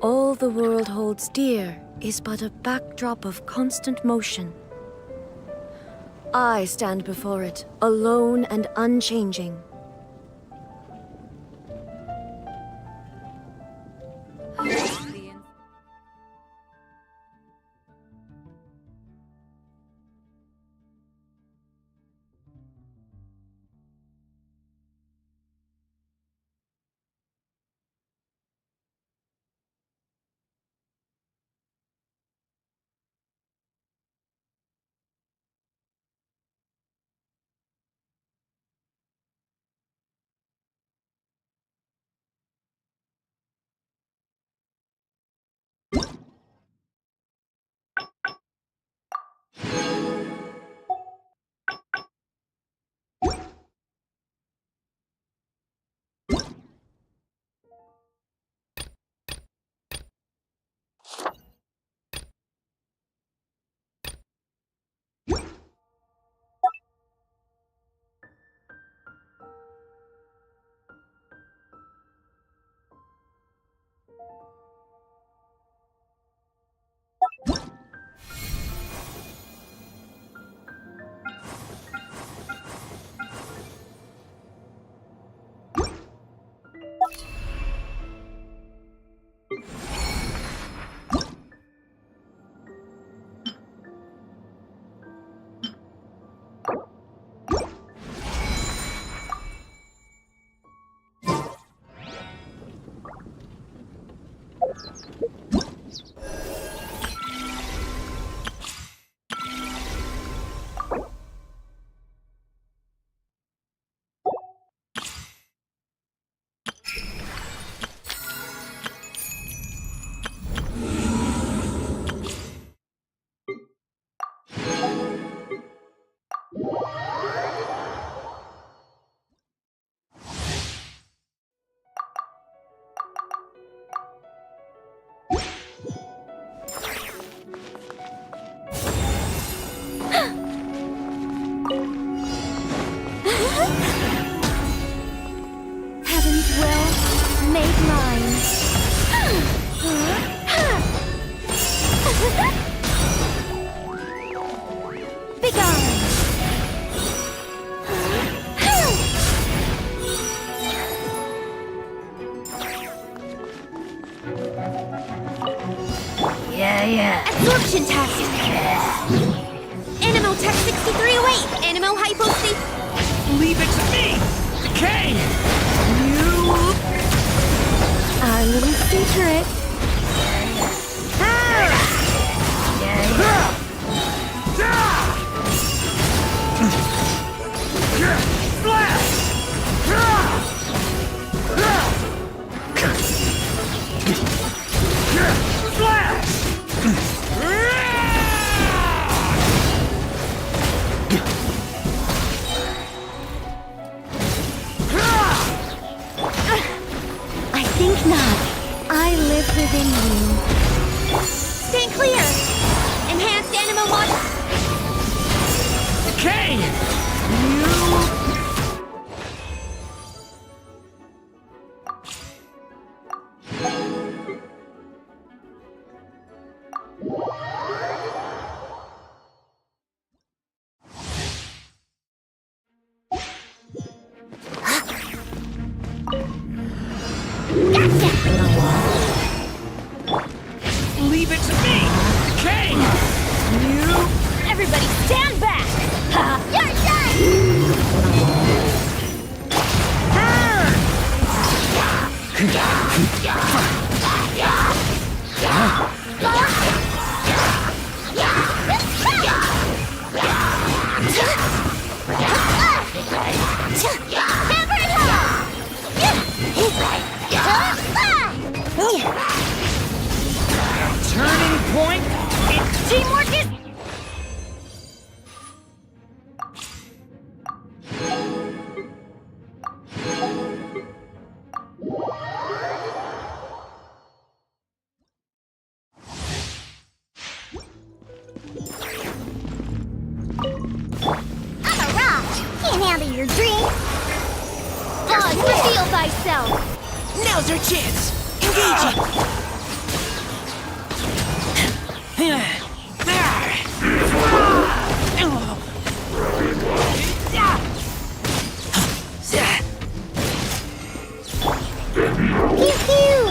All the world holds dear is but a backdrop of constant motion. I stand before it, alone and unchanging. Heaven's will made mine. Begone! Yeah. Absorption test! Animal tech 6308! Animal hypostasis. Leave it to me! Decay! You... Our little secret. I think not. I live within you. Stand clear! Enhanced animal mod... Decay! You... Leave it to me! Decay! You... Everybody stand back! You're done! Turning point? It's Teamwork is... I'm a rock! Can't handle your dreams! Pause, reveal thyself! Now's our chance! Engaging! Pew pew!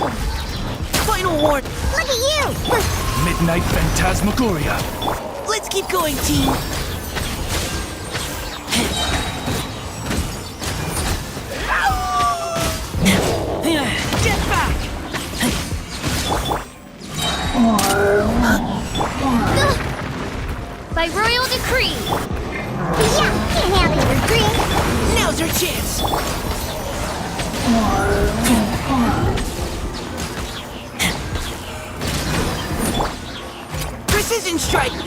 Final warn! Look at you! Midnight Phantasmagoria! Let's keep going, team! Get back! By royal decree! Yeah, can't have any regret! Now's our chance! Precision strike!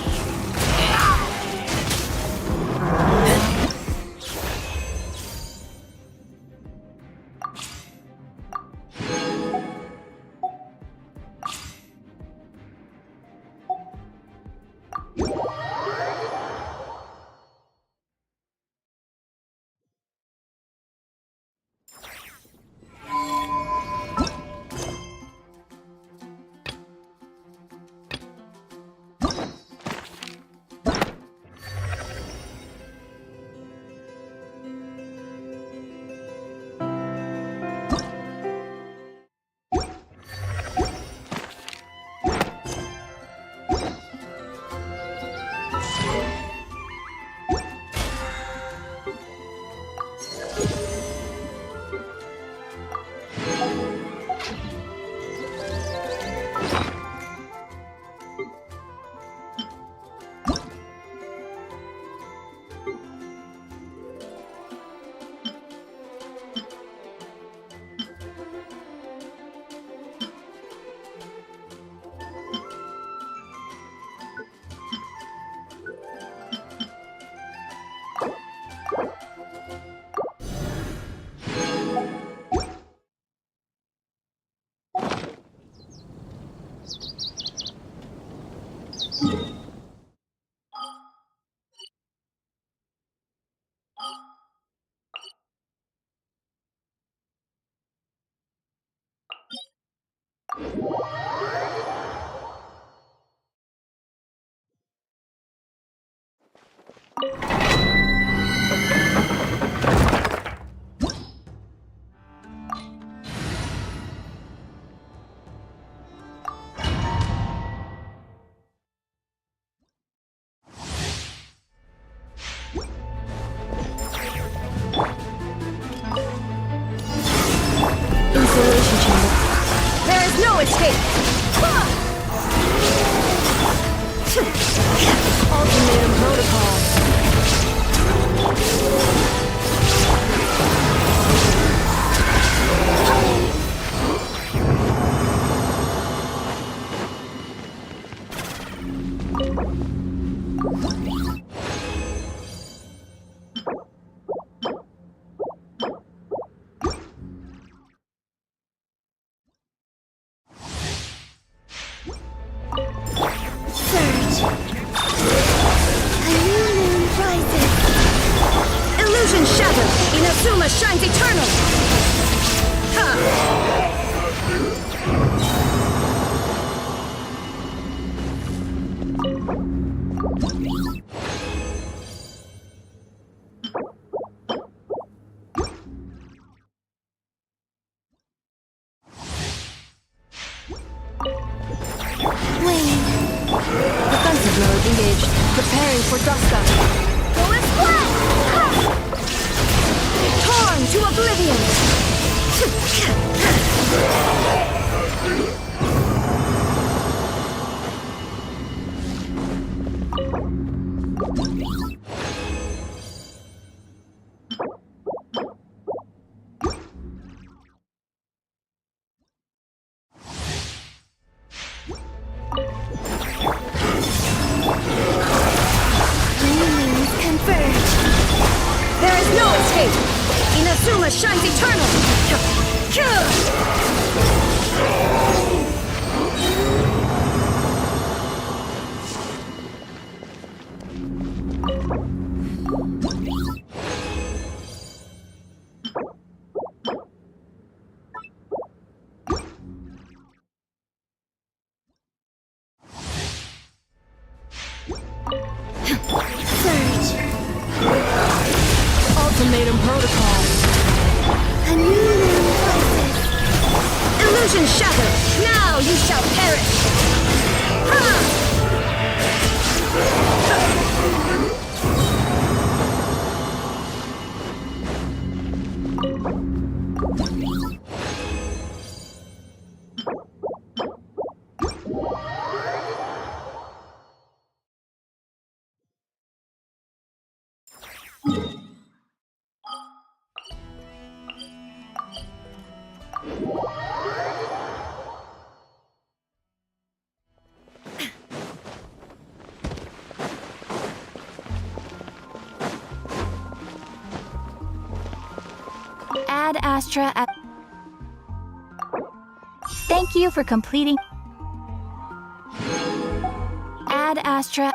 Isolation chamber. There is no escape! Ultimatum protocol. Surge. A new moon rises. Illusion shattered. Inazuma shines eternal. Wayne. Defensive mode engaged. Preparing for Duska. Bullet splash! Torn to oblivion! Dreamings converge. There is no escape! Inazuma shines eternal! Ultimatum protocol. A new crisis. Illusion shattered. Now you shall perish. Ha! Ad Astra. Thank you for completing. Ad Astra.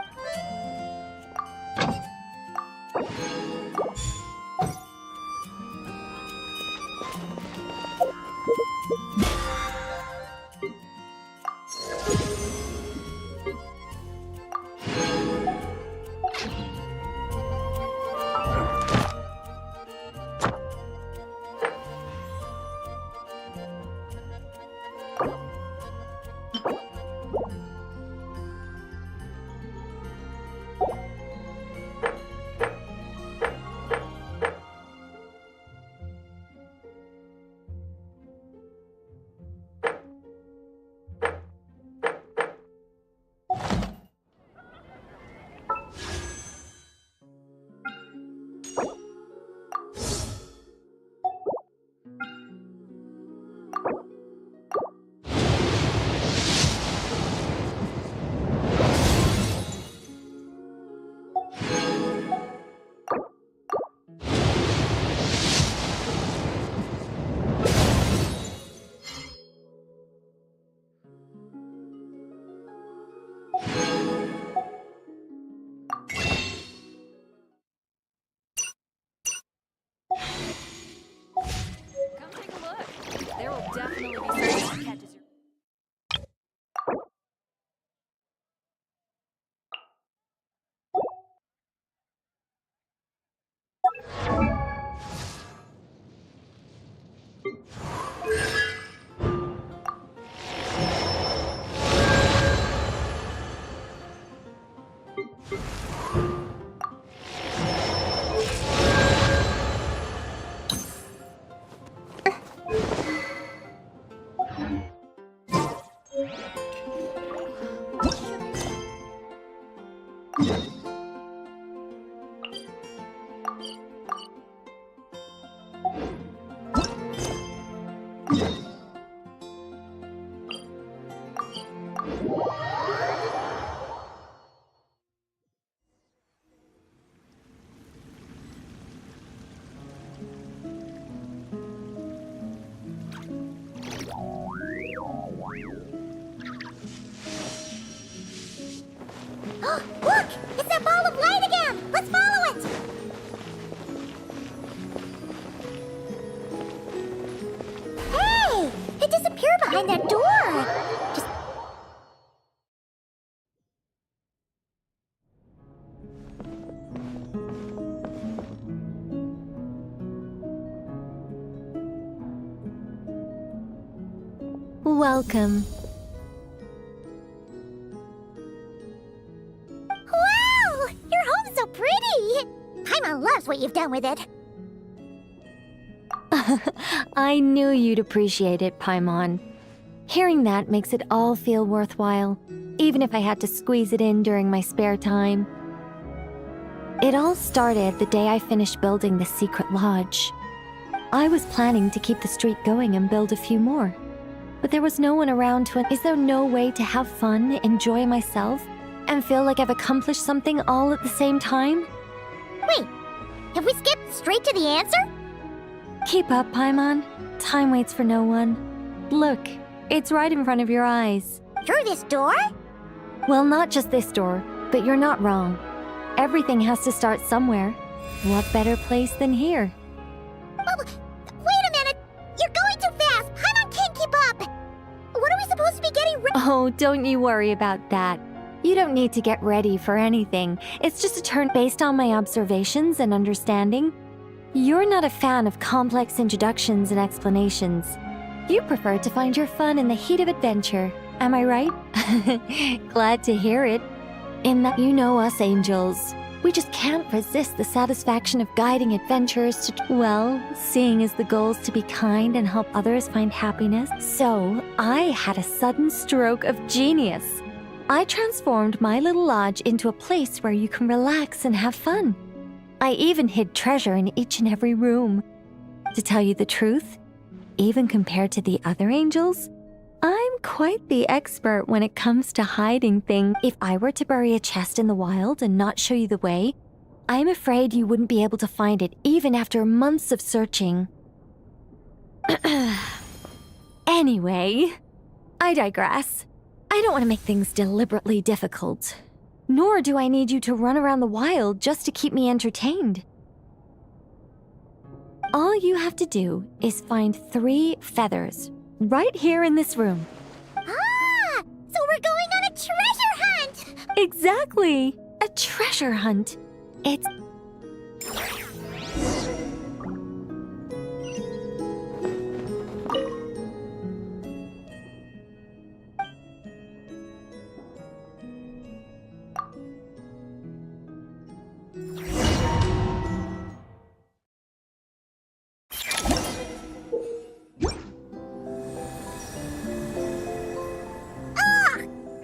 Come take a look. There will definitely be something that catches your... Look! It's that ball of light again! Let's follow it! Hey! It disappeared behind that door! Just... Welcome. Wow! Your home's so pretty! Paimon loves what you've done with it. I knew you'd appreciate it, Paimon. Hearing that makes it all feel worthwhile, even if I had to squeeze it in during my spare time. It all started the day I finished building the secret lodge. I was planning to keep the streak going and build a few more, but there was no one around to... Is there no way to have fun, enjoy myself, and feel like I've accomplished something all at the same time? Wait, have we skipped straight to the answer? Keep up, Paimon. Time waits for no one. Look, it's right in front of your eyes. Through this door? Well, not just this door, but you're not wrong. Everything has to start somewhere. What better place than here? Oh, wait a minute! You're going too fast! Paimon can't keep up! What are we supposed to be getting ready? Oh, don't you worry about that. You don't need to get ready for anything. It's just a turn based on my observations and understanding. You're not a fan of complex introductions and explanations. You prefer to find your fun in the heat of adventure. Am I right? Glad to hear it. In that you know us angels. We just can't resist the satisfaction of guiding adventurers to, well, seeing as the goal is to be kind and help others find happiness. So, I had a sudden stroke of genius. I transformed my little lodge into a place where you can relax and have fun. I even hid treasure in each and every room. To tell you the truth, even compared to the other angels, I'm quite the expert when it comes to hiding things. If I were to bury a chest in the wild and not show you the way, I'm afraid you wouldn't be able to find it even after months of searching. Anyway, I digress. I don't want to make things deliberately difficult. Nor do I need you to run around the wild just to keep me entertained. All you have to do is find 3 feathers right here in this room. Ah! So we're going on a treasure hunt! Exactly! A treasure hunt. It's...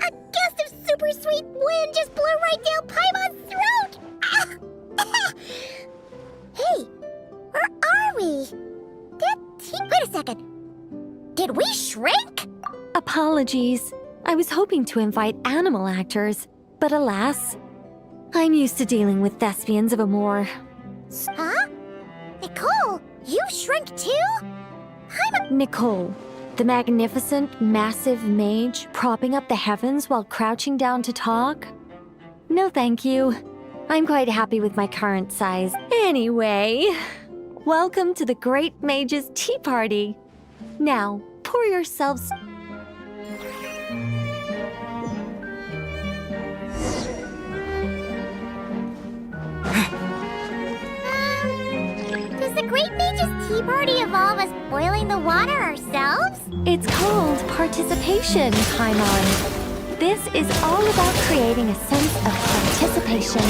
A gust of super sweet wind just blew right down Paimon's throat! Ah! Hey, where are we? Wait a second. Did we shrink? Apologies. I was hoping to invite animal actors, but alas, I'm used to dealing with thespians of Amor. Huh? Nicole, you shrink too? Nicole, the magnificent, massive mage propping up the heavens while crouching down to talk? No thank you. I'm quite happy with my current size. Anyway, welcome to the Great Mage's Tea Party. Now, pour yourselves... Does the Great Mage's Tea Party involve us boiling the water ourselves? It's called participation, Paimon. This is all about creating a sense of participation.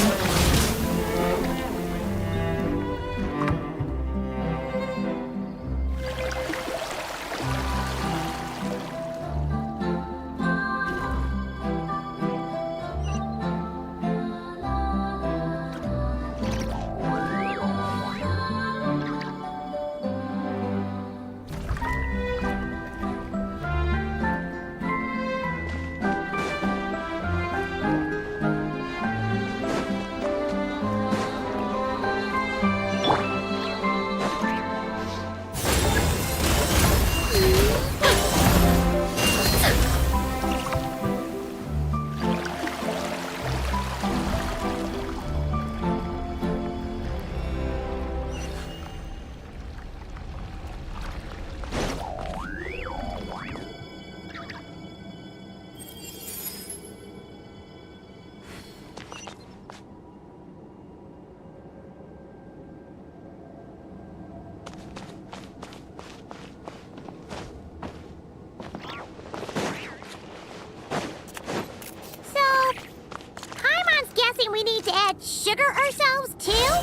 We need to add sugar ourselves too?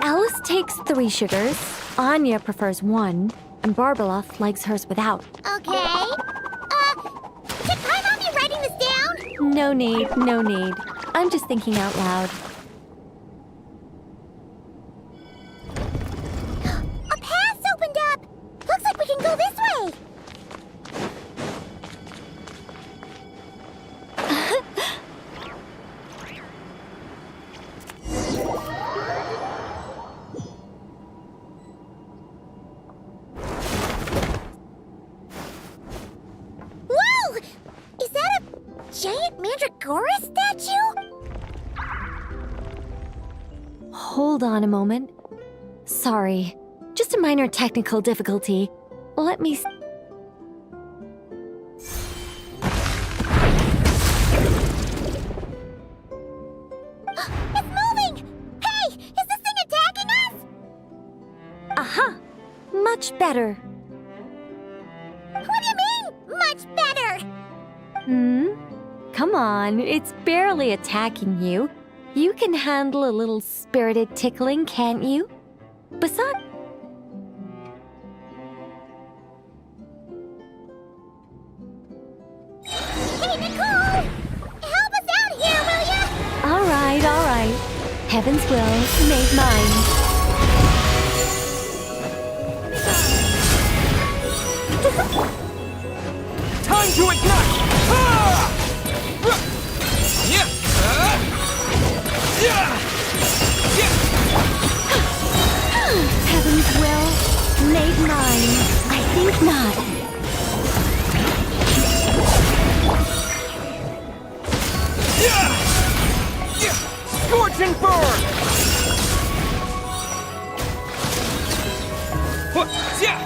Alice takes 3 sugars, Anya prefers 1, and Barbeloth likes hers without. Okay. Should Paimon be writing this down? No need, no need. I'm just thinking out loud. A path opened up! Looks like we can go this way! Whoa! Is that a giant Mandragora statue? Hold on a moment. Sorry, just a minor technical difficulty. Let me... It's moving! Hey! Is this thing attacking Aha! Much better. What do you mean, much better? Come on, it's barely attacking you. You can handle a little spirited tickling, can't you? Besides... Hey, Nicole! Help us out here, will ya? All right. Heaven's will made mine. Time to ignite! Ah! Yeah! Yeah! Heaven's will made mine. I think not. Yeah! Yeah! Scorch and burn! What? Yeah!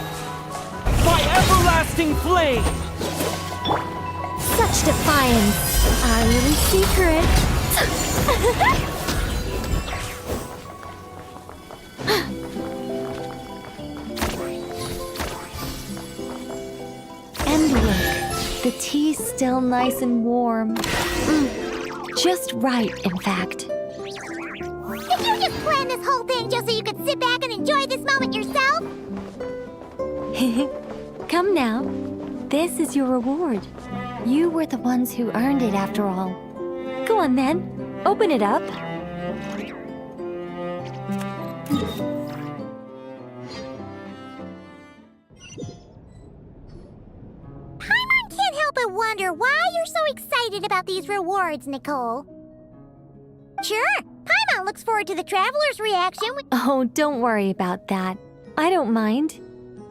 By everlasting flame! Such defiance. Our little secret. And look, the tea's still nice and warm. Just right, in fact. Did you just plan this whole thing just so you could sit back and enjoy this moment yourself? Come now. This is your reward. You were the ones who earned it after all. Go on then. Open it up. Paimon can't help but wonder why you're so excited about these rewards, Nicole. Sure, Paimon looks forward to the traveler's reaction. Oh, don't worry about that. I don't mind.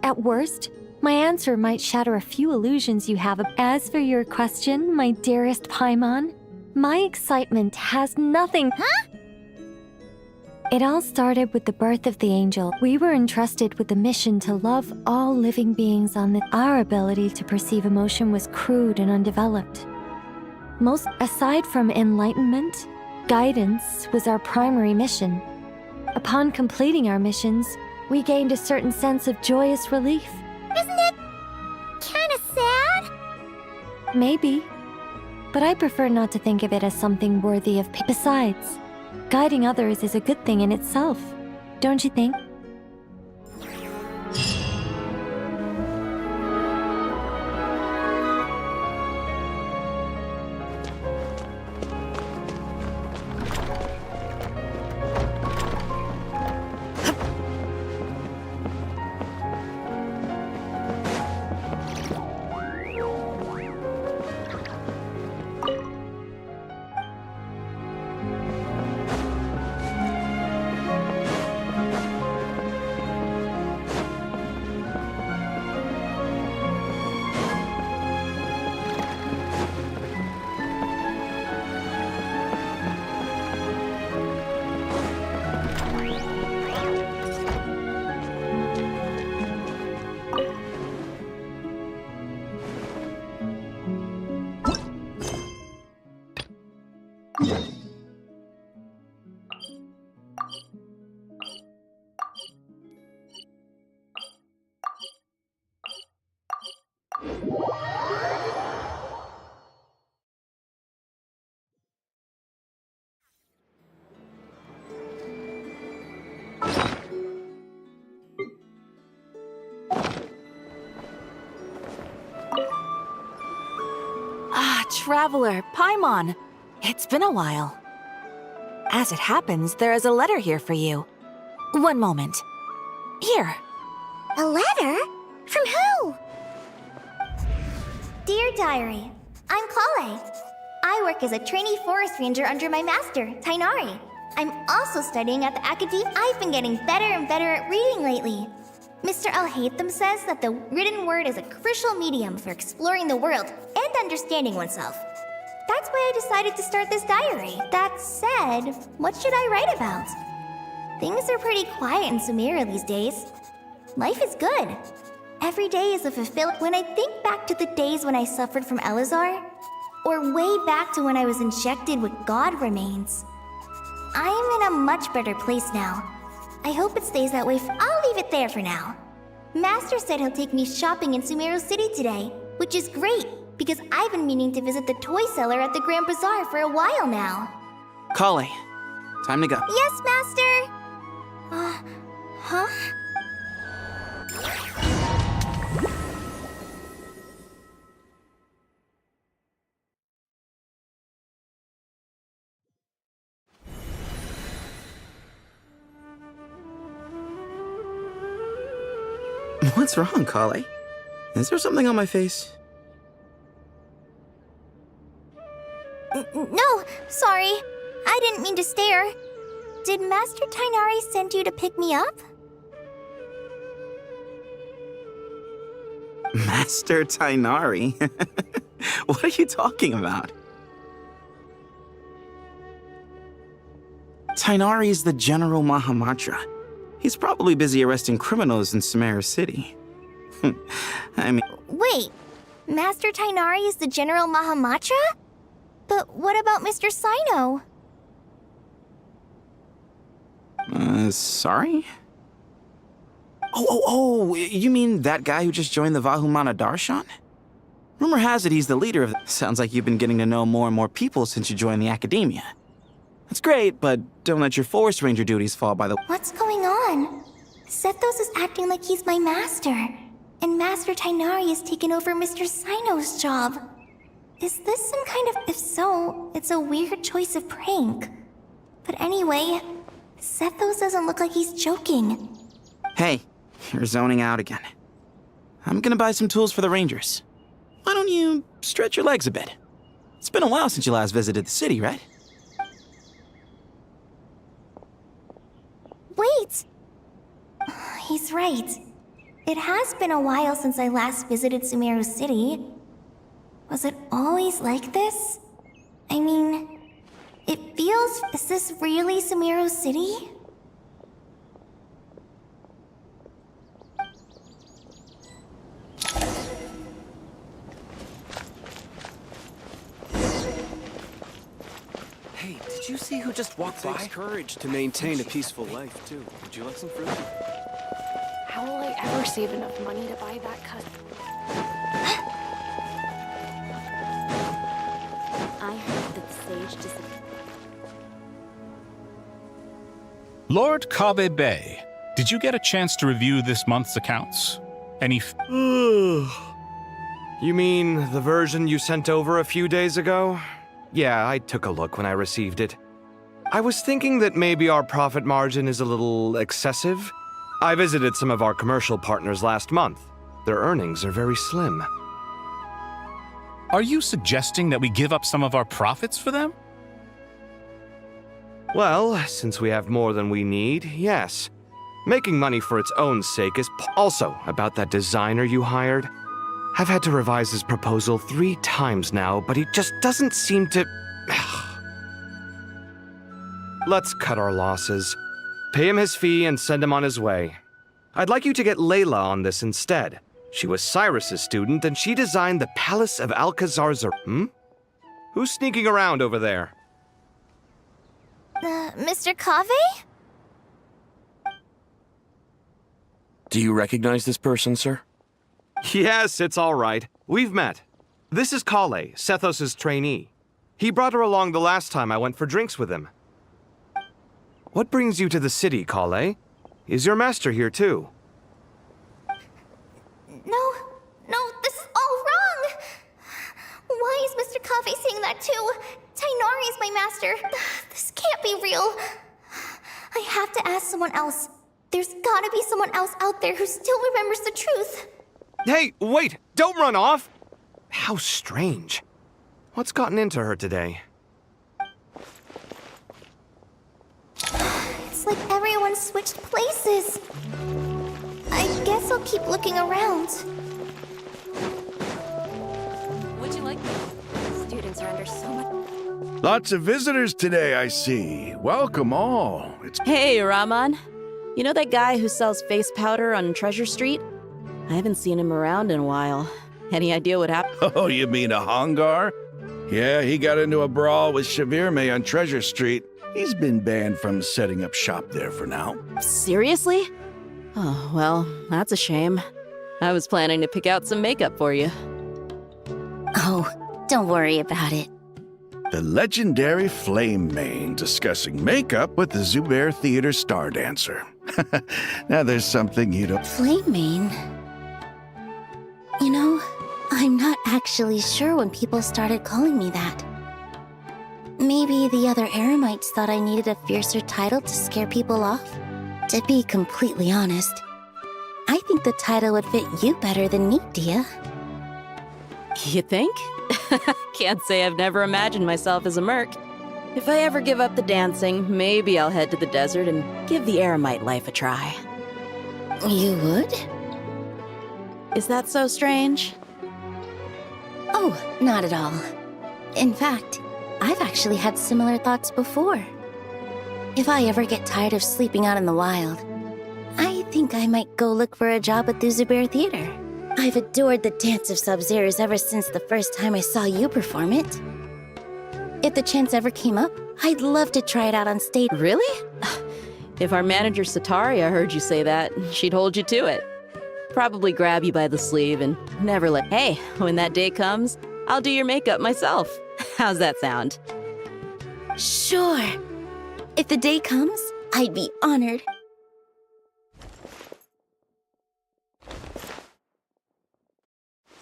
At worst, my answer might shatter a few illusions you have. As for your question, my dearest Paimon, my excitement has nothing... Huh? It all started with the birth of the angel. We were entrusted with the mission to love all living beings on the... Our ability to perceive emotion was crude and undeveloped. Aside from enlightenment, guidance was our primary mission. Upon completing our missions, we gained a certain sense of joyous relief. Isn't it kind of sad? Maybe. But I prefer not to think of it as something worthy of... Besides, guiding others is a good thing in itself, don't you think? Traveler, Paimon. It's been a while. As it happens, there is a letter here for you. One moment. Here. A letter? From who? Dear Diary, I'm Kale. I work as a trainee forest ranger under my master, Tainari. I'm also studying at the Academe. I've been getting better and better at reading lately. Mr. Al-Haytham says that the written word is a crucial medium for exploring the world and understanding oneself. That's why I decided to start this diary. That said, what should I write about? Things are pretty quiet in Sumeria these days. Life is good. Every day is a fulfilling... When I think back to the days when I suffered from Elazar, or way back to when I was injected with God remains, I am in a much better place now. I hope it stays that way. I'll leave it there for now. Master said he'll take me shopping in Sumeru City today, which is great, because I've been meaning to visit the toy seller at the Grand Bazaar for a while now. Kale, time to go. Yes, Master! Huh? What's wrong, Kale? Is there something on my face? No, sorry. I didn't mean to stare. Did Master Tainari send you to pick me up? Master Tainari? What are you talking about? Tainari is the General Mahamatra. He's probably busy arresting criminals in Sumeru City. I mean... Wait, Master Tainari is the General Mahamatra? But what about Mr. Sino? Sorry? Oh, you mean that guy who just joined the Vahumana Darshan? Rumor has it he's the leader of... Sounds like you've been getting to know more and more people since you joined the academia. That's great, but don't let your forest ranger duties fall by the... What's going on? Sethos is acting like he's my master, and Master Tainari has taken over Mr. Sino's job. Is this some kind of... If so, it's a weird choice of prank. But anyway, Sethos doesn't look like he's joking. Hey, you're zoning out again. I'm gonna buy some tools for the rangers. Why don't you stretch your legs a bit? It's been a while since you last visited the city, right? Wait! He's right. It has been a while since I last visited Sumeru City. Was it always like this? I mean, it feels... Is this really Sumeru City? Hey, did you see who just walked by? It takes courage to maintain a peaceful life, too. Would you like some fruit? How will I ever save enough money to buy that cut? I heard that the sage disappeared. Lord Kabe Bay, did you get a chance to review this month's accounts? Any You mean the version you sent over a few days ago? Yeah, I took a look when I received it. I was thinking that maybe our profit margin is a little excessive. I visited some of our commercial partners last month. Their earnings are very slim. Are you suggesting that we give up some of our profits for them? Well, since we have more than we need, yes. Making money for its own sake is also about that designer you hired. I've had to revise his proposal 3 times now, but he just doesn't seem to... Let's cut our losses. Pay him his fee and send him on his way. I'd like you to get Layla on this instead. She was Cyrus's student, and she designed the Palace of Alcazar's... Who's sneaking around over there? Mr. Kave? Do you recognize this person, sir? Yes, it's all right. We've met. This is Kale, Sethos' trainee. He brought her along the last time I went for drinks with him. What brings you to the city, Kale? Is your master here too? No, this is all wrong! Why is Mr. Kave saying that too? Tainari is my master. This can't be real. I have to ask someone else. There's gotta be someone else out there who still remembers the truth. Hey, wait! Don't run off! How strange. What's gotten into her today? It's like everyone switched places. I guess I'll keep looking around. Would you like me? Students are under so much... Lots of visitors today, I see. Welcome all. It's Hey, Rahman. You know that guy who sells face powder on Treasure Street? I haven't seen him around in a while. Any idea what happened? Oh, you mean a Hongar? Yeah, he got into a brawl with Shavirme on Treasure Street. He's been banned from setting up shop there for now. Seriously? Oh, well, that's a shame. I was planning to pick out some makeup for you. Oh, don't worry about it. The legendary Flame Mane discussing makeup with the Zubair Theater star dancer. Now there's something you don't... Flame Mane? You know, I'm not actually sure when people started calling me that. Maybe the other Eremites thought I needed a fiercer title to scare people off? To be completely honest, I think the title would fit you better than me, Dia. You think? Can't say I've never imagined myself as a merc. If I ever give up the dancing, maybe I'll head to the desert and give the Eremite life a try. You would? Is that so strange? Oh, not at all. In fact, I've actually had similar thoughts before. If I ever get tired of sleeping out in the wild, I think I might go look for a job at the Zubair Theater. I've adored the dance of Sub-Zeros ever since the first time I saw you perform it. If the chance ever came up, I'd love to try it out on stage. Really? If our manager Sataria heard you say that, she'd hold you to it. Probably grab you by the sleeve and never let... Hey, when that day comes, I'll do your makeup myself. How's that sound? Sure. If the day comes, I'd be honored.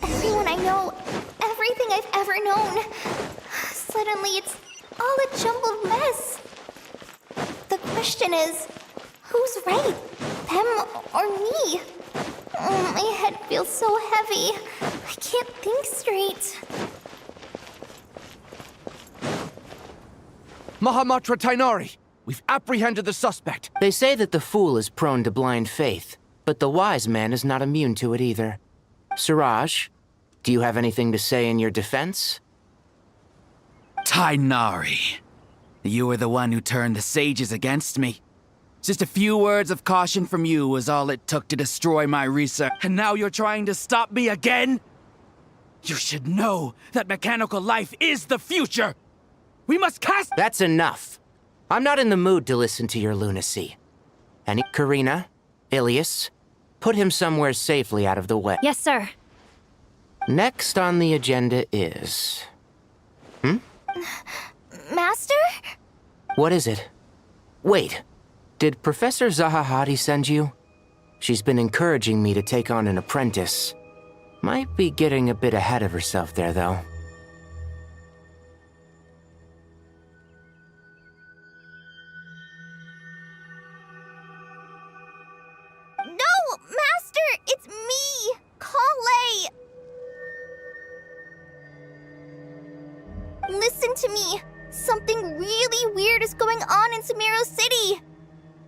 Everyone I know, everything I've ever known. Suddenly it's all a jumbled mess. The question is, who's right? Them or me? Oh, my head feels so heavy. I can't think straight. Mahamatra Tainari, we've apprehended the suspect. They say that the fool is prone to blind faith, but the wise man is not immune to it either. Suraj, do you have anything to say in your defense? Tainari, you were the one who turned the sages against me. Just a few words of caution from you was all it took to destroy my research, and now you're trying to stop me again? You should know that mechanical life is the future! We must cast— That's enough. I'm not in the mood to listen to your lunacy. And Karina, Ilias, put him somewhere safely out of the way. Yes, sir. Next on the agenda is... Master? What is it? Wait, did Professor Zahahati send you? She's been encouraging me to take on an apprentice. Might be getting a bit ahead of herself there, though. No, Master! It's me! Kale! Listen to me. Something really weird is going on in Sumeru City.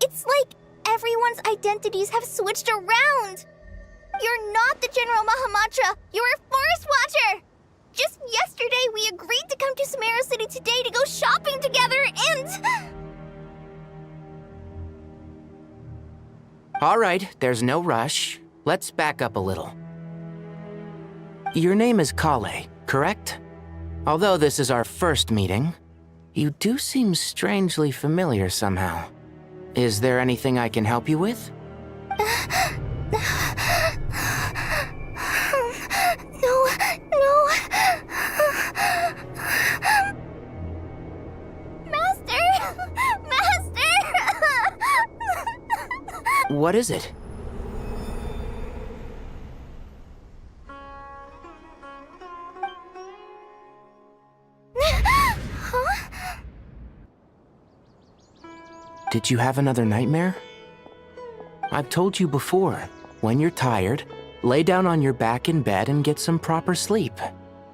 It's like everyone's identities have switched around. You're not the General Mahamatra. You're a Forest Watcher. Just yesterday, we agreed to come to Sumeru City today to go shopping together and... All right, there's no rush. Let's back up a little. Your name is Kale, correct? Although this is our first meeting, you do seem strangely familiar somehow. Is there anything I can help you with? No. Master! What is it? Did you have another nightmare? I've told you before, when you're tired, lay down on your back in bed and get some proper sleep.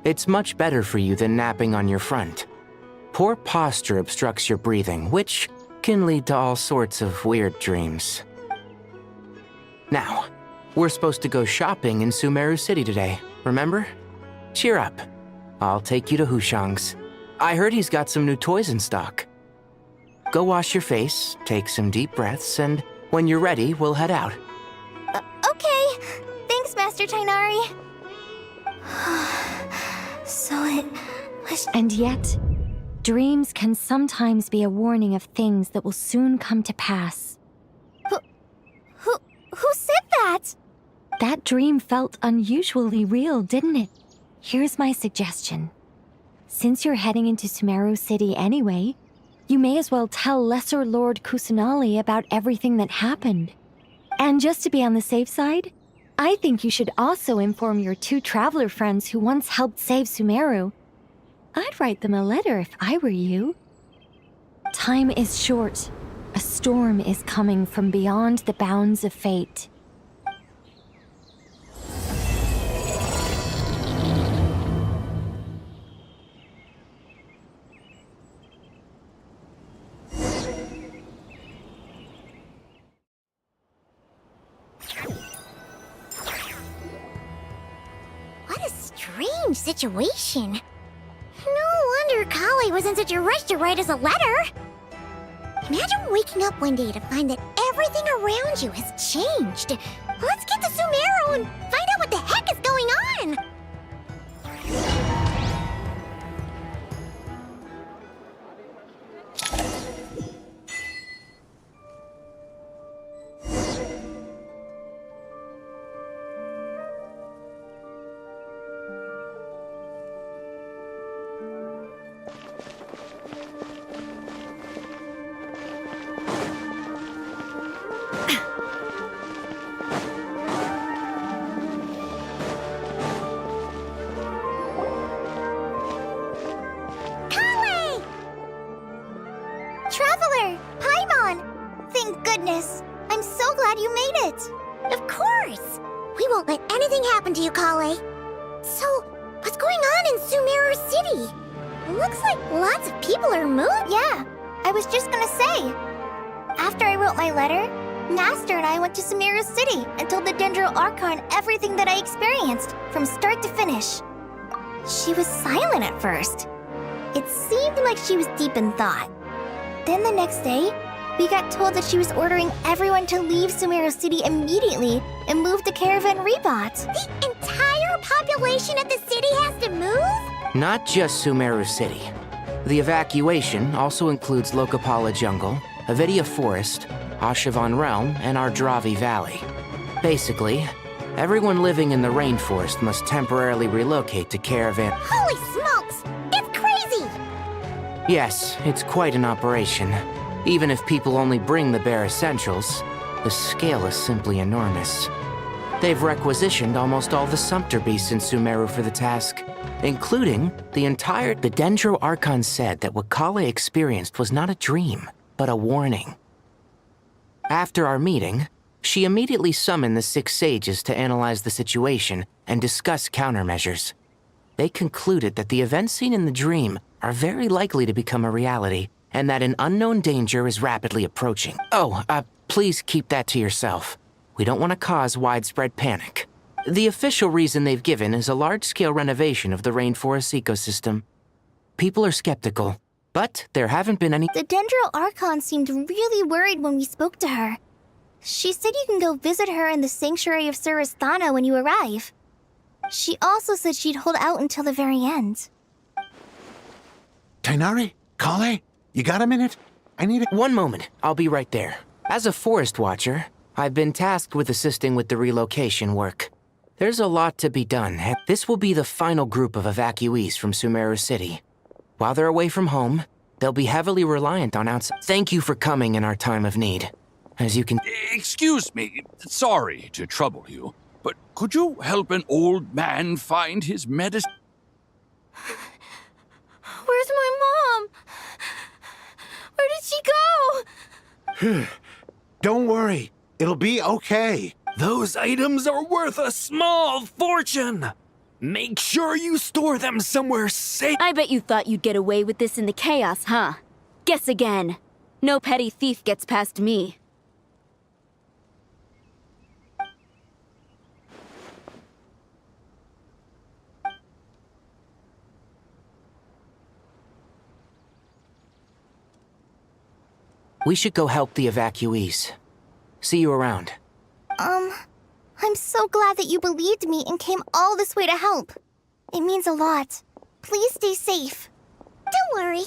It's much better for you than napping on your front. Poor posture obstructs your breathing, which can lead to all sorts of weird dreams. Now, we're supposed to go shopping in Sumeru City today, remember? Cheer up. I'll take you to Hushang's. I heard he's got some new toys in stock. Go wash your face, take some deep breaths, and when you're ready, we'll head out. Okay. Thanks, Master Tainari. And yet, Dreams can sometimes be a warning of things that will soon come to pass. Who said that? That dream felt unusually real, didn't it? Here's my suggestion. Since you're heading into Sumeru City anyway, you may as well tell Lesser Lord Kusanali about everything that happened. And just to be on the safe side, I think you should also inform your 2 traveler friends who once helped save Sumeru. I'd write them a letter if I were you. Time is short. A storm is coming from beyond the bounds of fate. What a strange situation. No wonder Kale was in such a rush to write us a letter. Imagine waking up one day to find that everything around you has changed. Let's get to Sumeru and find out what the heck is going on. Traveler! Paimon! Thank goodness. I'm so glad you made it. Of course. We won't let anything happen to you, Kale. So, what's going on in Sumeru City? Looks like lots of people are moved. Yeah, I was just gonna say. After I wrote my letter, Master and I went to Sumeru City and told the Dendro Archon everything that I experienced, from start to finish. She was silent at first. It seemed like she was deep in thought. Then the next day, we got told that she was ordering everyone to leave Sumeru City immediately and move to Caravan Rebot. The entire population of the city has to move? Not just Sumeru City. The evacuation also includes Lokapala Jungle, Avidia Forest, Ashavan Realm, and Ardravi Valley. Basically, everyone living in the rainforest must temporarily relocate to Caravan. Holy smokes! It's crazy! Yes, it's quite an operation. Even if people only bring the bare essentials, the scale is simply enormous. They've requisitioned almost all the Sumpter beasts in Sumeru for the task, including the entire... The Dendro Archon said that what Kale experienced was not a dream, but a warning. After our meeting, she immediately summoned the 6 sages to analyze the situation and discuss countermeasures. They concluded that the events seen in the dream are very likely to become a reality, and that an unknown danger is rapidly approaching. Oh, please keep that to yourself. We don't want to cause widespread panic. The official reason they've given is a large-scale renovation of the rainforest ecosystem. People are skeptical, but there haven't been any... The Dendro Archon seemed really worried when we spoke to her. She said you can go visit her in the Sanctuary of Surasthana when you arrive. She also said she'd hold out until the very end. Tainari? Kale? You got a minute? I need a... One moment. I'll be right there. As a forest watcher, I've been tasked with assisting with the relocation work. There's a lot to be done. This will be the final group of evacuees from Sumeru City. While they're away from home, they'll be heavily reliant on outside. Thank you for coming in our time of need. As you can... Excuse me. Sorry to trouble you, but could you help an old man find his medicine? Where's my mom? Where did she go? Don't worry. It'll be okay. Those items are worth a small fortune. Make sure you store them somewhere safe. I bet you thought you'd get away with this in the chaos, huh? Guess again. No petty thief gets past me. We should go help the evacuees. See you around. I'm so glad that you believed me and came all this way to help. It means a lot. Please stay safe. Don't worry.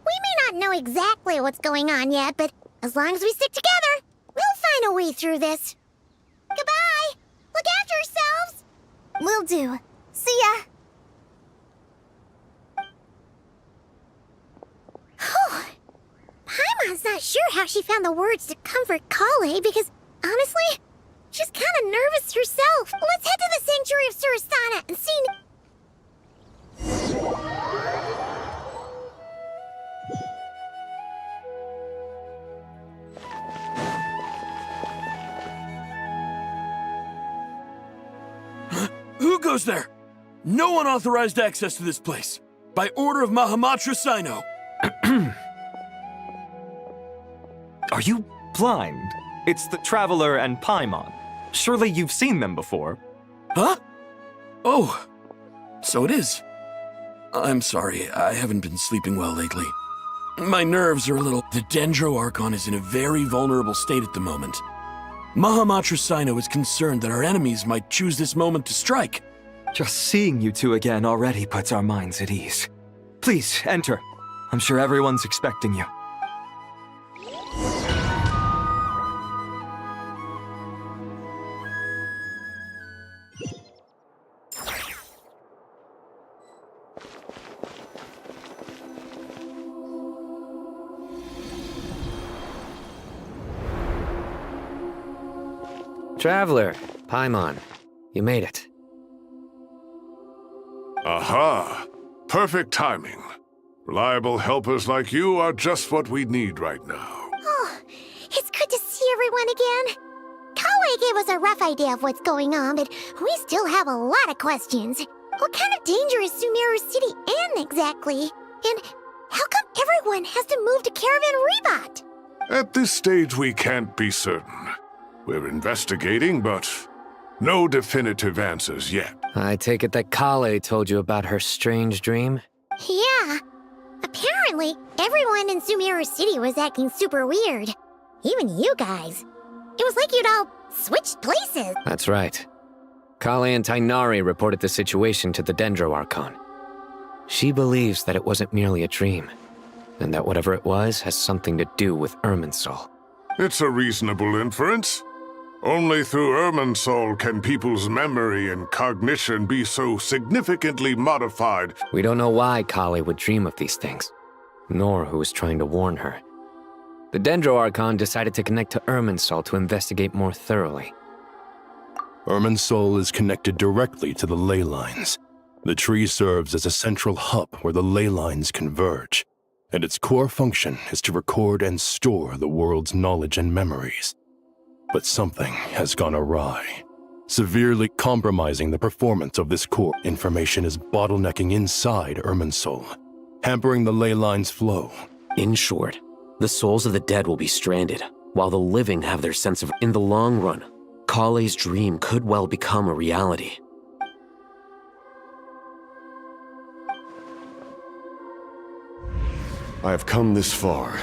We may not know exactly what's going on yet, but as long as we stick together, we'll find a way through this. Goodbye! Look after yourselves! Will do. See ya. Whew. Paimon's not sure how she found the words to comfort Kale because, honestly, she's kind of nervous herself. Let's head to the Sanctuary of Surasana and see... Who goes there? No one authorized access to this place. By order of Mahamatra Sino. Are you blind? It's the Traveler and Paimon. Surely you've seen them before. Huh? Oh, so it is. I'm sorry, I haven't been sleeping well lately. My nerves are a little... The Dendro Archon is in a very vulnerable state at the moment. Mahamatra Sino is concerned that our enemies might choose this moment to strike. Just seeing you two again already puts our minds at ease. Please, enter. I'm sure everyone's expecting you. Traveler, Paimon, you made it. Aha! Perfect timing. Reliable helpers like you are just what we need right now. Oh, it's good to see everyone again. Kale gave us a rough idea of what's going on, but we still have a lot of questions. What kind of danger is Sumeru City in exactly? And how come everyone has to move to Caravan Rebot? At this stage, we can't be certain. We're investigating, but no definitive answers yet. I take it that Kale told you about her strange dream? Yeah. Apparently, everyone in Sumeru City was acting super weird. Even you guys. It was like you'd all switched places. That's right. Kale and Tainari reported the situation to the Dendro Archon. She believes that it wasn't merely a dream, and that whatever it was has something to do with Irminsul. It's a reasonable inference. Only through Irminsul can people's memory and cognition be so significantly modified. We don't know why Kale would dream of these things, nor who was trying to warn her. The Dendro Archon decided to connect to Irminsul to investigate more thoroughly. Irminsul is connected directly to the ley lines. The tree serves as a central hub where the ley lines converge, and its core function is to record and store the world's knowledge and memories. But something has gone awry, severely compromising the performance of this core. Information is bottlenecking inside Irminsul, hampering the ley line's flow. In short, the souls of the dead will be stranded, while the living have their sense of... In the long run, Kale's dream could well become a reality. I have come this far,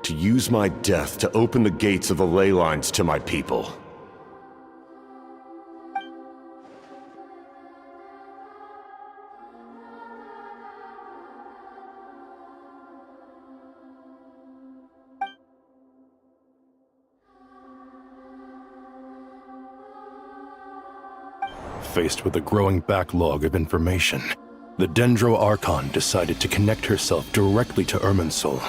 to use my death to open the gates of the ley lines to my people. Faced with a growing backlog of information, the Dendro Archon decided to connect herself directly to Irminsul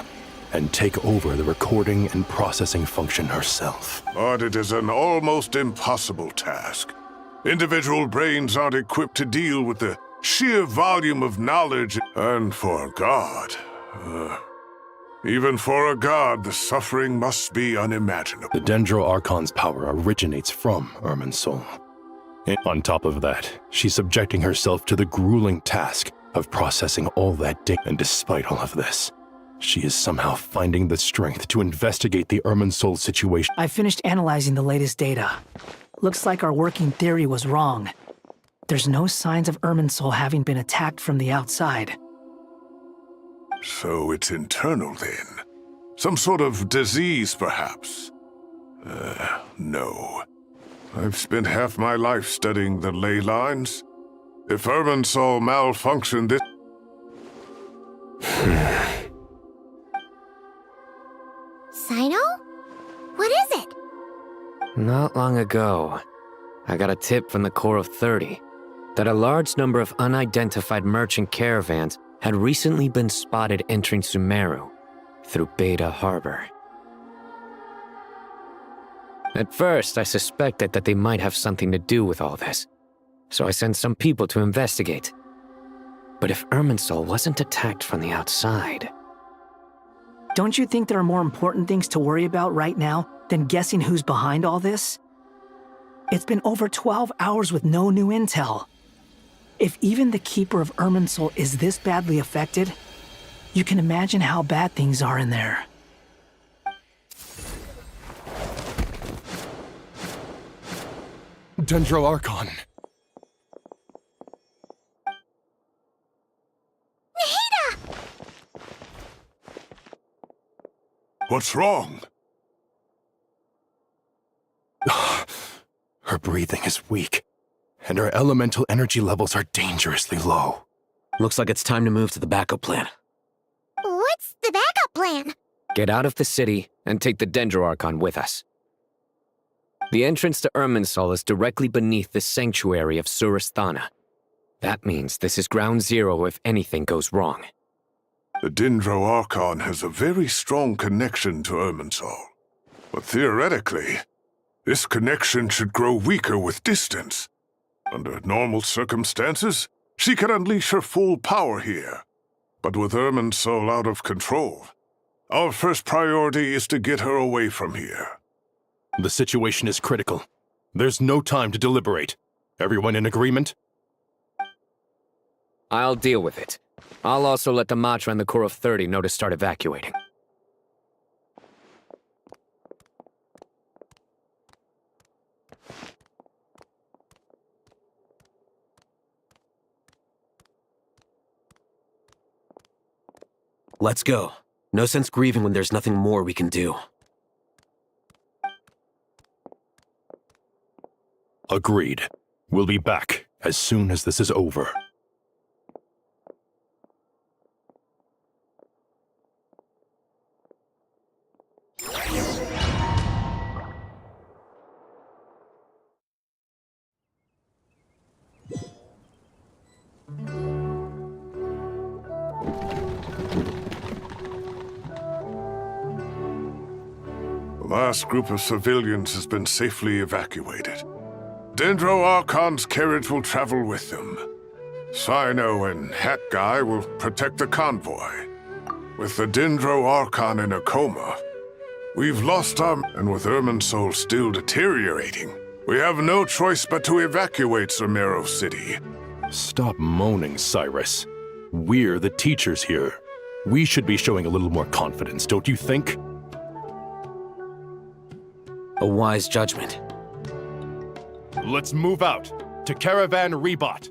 and take over the recording and processing function herself. But it is an almost impossible task. Individual brains aren't equipped to deal with the sheer volume of knowledge, and for a god, even for a god, the suffering must be unimaginable. The Dendro Archon's power originates from Irminsul. And on top of that, she's subjecting herself to the grueling task of processing all that data. And despite all of this, she is somehow finding the strength to investigate the Irminsul situation. I finished analyzing the latest data. Looks like our working theory was wrong. There's no signs of Irminsul having been attacked from the outside. So it's internal then? Some sort of disease, perhaps? No. I've spent half my life studying the ley lines. If Irminsul malfunctioned, Not long ago, I got a tip from the Core of 30 that a large number of unidentified merchant caravans had recently been spotted entering Sumeru through Beta Harbor. At first, I suspected that they might have something to do with all this, so I sent some people to investigate. But if Irminsul wasn't attacked from the outside... Don't you think there are more important things to worry about right now than guessing who's behind all this? It's been over 12 hours with no new intel. If even the Keeper of Irminsul is this badly affected, you can imagine how bad things are in there. Dendro Archon. What's wrong? Her breathing is weak, and her elemental energy levels are dangerously low. Looks like it's time to move to the backup plan. What's the backup plan? Get out of the city and take the Dendro Archon with us. The entrance to Irminsul is directly beneath the sanctuary of Surasthana. That means this is ground zero if anything goes wrong. The Dendro Archon has a very strong connection to Irminsul. But theoretically, this connection should grow weaker with distance. Under normal circumstances, she can unleash her full power here. But with Irminsul out of control, our first priority is to get her away from here. The situation is critical. There's no time to deliberate. Everyone in agreement? I'll deal with it. I'll also let the Matra and the Core of 30 know to start evacuating. Let's go. No sense grieving when there's nothing more we can do. Agreed. We'll be back as soon as this is over. The last group of civilians has been safely evacuated. Dendro Archon's carriage will travel with them. Sino and Hat Guy will protect the convoy. With the Dendro Archon in a coma, we've lost our... And with Irminsul still deteriorating, we have no choice but to evacuate Sumeru City. Stop moaning, Cyrus. We're the teachers here. We should be showing a little more confidence, don't you think? A wise judgment. Let's move out to Caravan Rebot.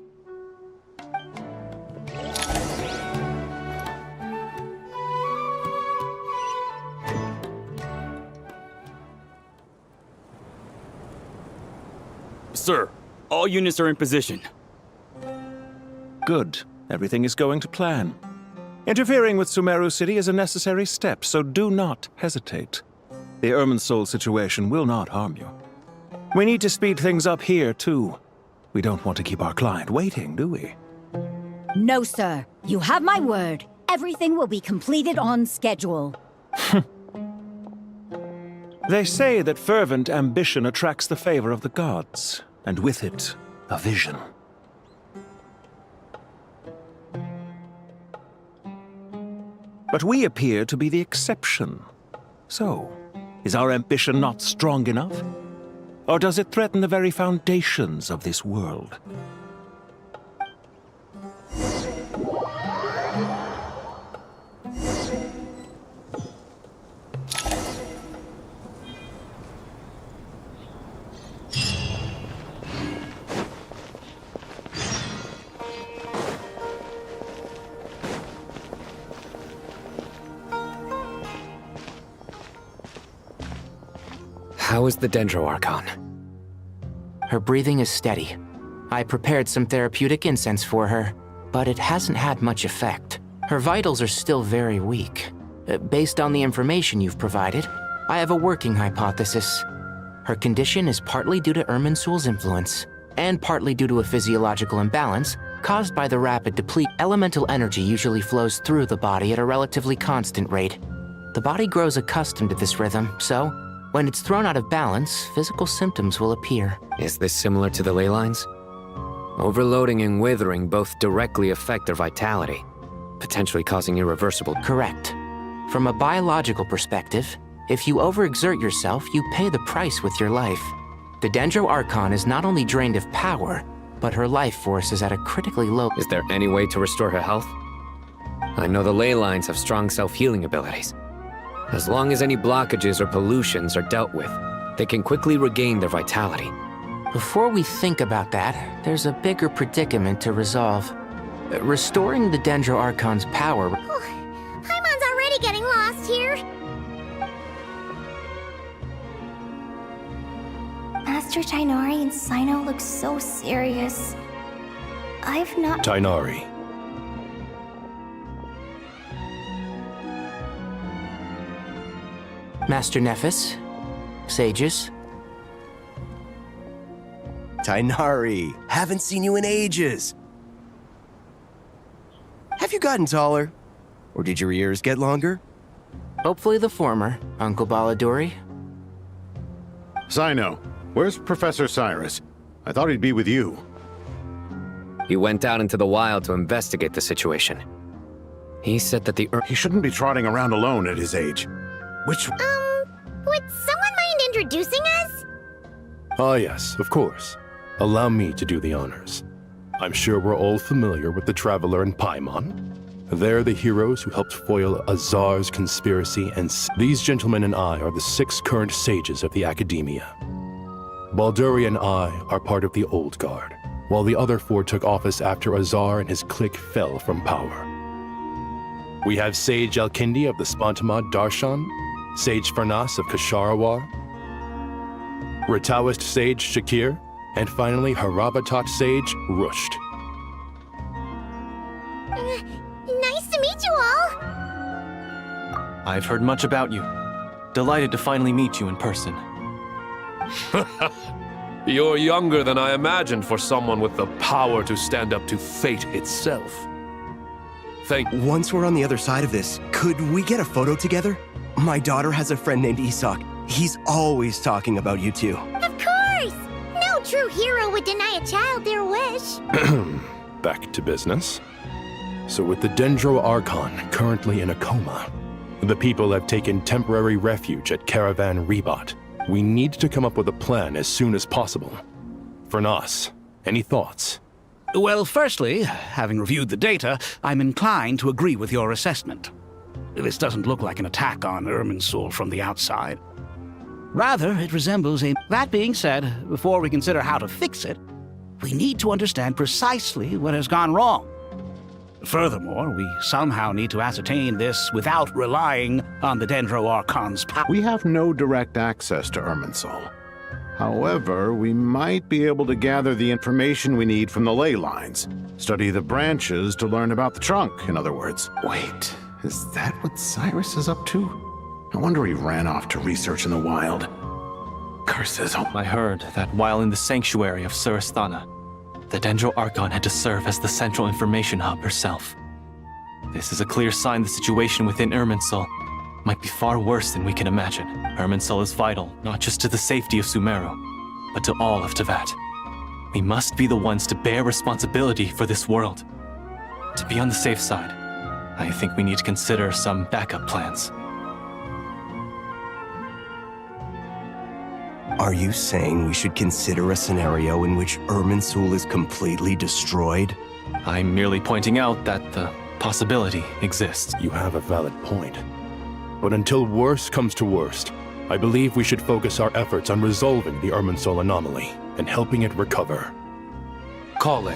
Sir, all units are in position. Good. Everything is going to plan. Interfering with Sumeru City is a necessary step, so do not hesitate. The Irminsul situation will not harm you. We need to speed things up here, too. We don't want to keep our client waiting, do we? No, sir. You have my word. Everything will be completed on schedule. They say that fervent ambition attracts the favor of the gods, and with it, a vision. But we appear to be the exception. So, is our ambition not strong enough? Or does it threaten the very foundations of this world? How is the Dendro Archon? Her breathing is steady. I prepared some therapeutic incense for her, but it hasn't had much effect. Her vitals are still very weak. Based on the information you've provided, I have a working hypothesis. Her condition is partly due to Irminsul's influence, and partly due to a physiological imbalance caused by the rapid depletion. Elemental energy usually flows through the body at a relatively constant rate. The body grows accustomed to this rhythm, so when it's thrown out of balance, physical symptoms will appear. Is this similar to the ley lines? Overloading and withering both directly affect their vitality, potentially causing irreversible. Correct. From a biological perspective, if you overexert yourself, you pay the price with your life. The Dendro Archon is not only drained of power, but her life force is at a critically low. Is there any way to restore her health? I know the ley lines have strong self-healing abilities. As long as any blockages or pollutions are dealt with, they can quickly regain their vitality. Before we think about that, there's a bigger predicament to resolve. Restoring the Dendro Archon's power. Paimon's already getting lost here. Master Tighnari and Sino look so serious. I've not... Tighnari. Master Nephis, sages. Tighnari, haven't seen you in ages. Have you gotten taller? Or did your ears get longer? Hopefully the former, Uncle Baladuri. Sino, where's Professor Cyrus? I thought he'd be with you. He went out into the wild to investigate the situation. He said that He shouldn't be trotting around alone at his age. Would someone mind introducing us? Ah, yes, of course. Allow me to do the honors. I'm sure we're all familiar with the Traveler and Paimon. They're the heroes who helped foil Azar's conspiracy, and these gentlemen and I are the 6 current sages of the Academia. Balduri and I are part of the Old Guard, while the other 4 took office after Azar and his clique fell from power. We have Sage Alkindi of the Spantamad Darshan, Sage Farnas of Kasharawar, Rataoist Sage Shakir, and finally Haravatat Sage Rusht. Nice to meet you all. I've heard much about you. Delighted to finally meet you in person. You're younger than I imagined for someone with the power to stand up to fate itself. Once we're on the other side of this, could we get a photo together? My daughter has a friend named Isak. He's always talking about you two. Of course! No true hero would deny a child their wish. Back to business. So with the Dendro Archon currently in a coma, the people have taken temporary refuge at Caravan Rebot. We need to come up with a plan as soon as possible. Fernas, any thoughts? Well, firstly, having reviewed the data, I'm inclined to agree with your assessment. This doesn't look like an attack on Irminsul from the outside. Rather, it resembles a... That being said, before we consider how to fix it, we need to understand precisely what has gone wrong. Furthermore, we somehow need to ascertain this without relying on the Dendro Archon's power. We have no direct access to Irminsul. However, we might be able to gather the information we need from the ley lines. Study the branches to learn about the trunk, in other words. Wait, is that what Cyrus is up to? No wonder he ran off to research in the wild. Curses. I heard that while in the sanctuary of Surasthana, the Dendro Archon had to serve as the central information hub herself. This is a clear sign the situation within Irminsul might be far worse than we can imagine. Irminsul is vital, not just to the safety of Sumeru, but to all of Teyvat. We must be the ones to bear responsibility for this world. To be on the safe side, I think we need to consider some backup plans. Are you saying we should consider a scenario in which Irminsul is completely destroyed? I'm merely pointing out that the possibility exists. You have a valid point. But until worst comes to worst, I believe we should focus our efforts on resolving the Irminsul anomaly and helping it recover. Kale,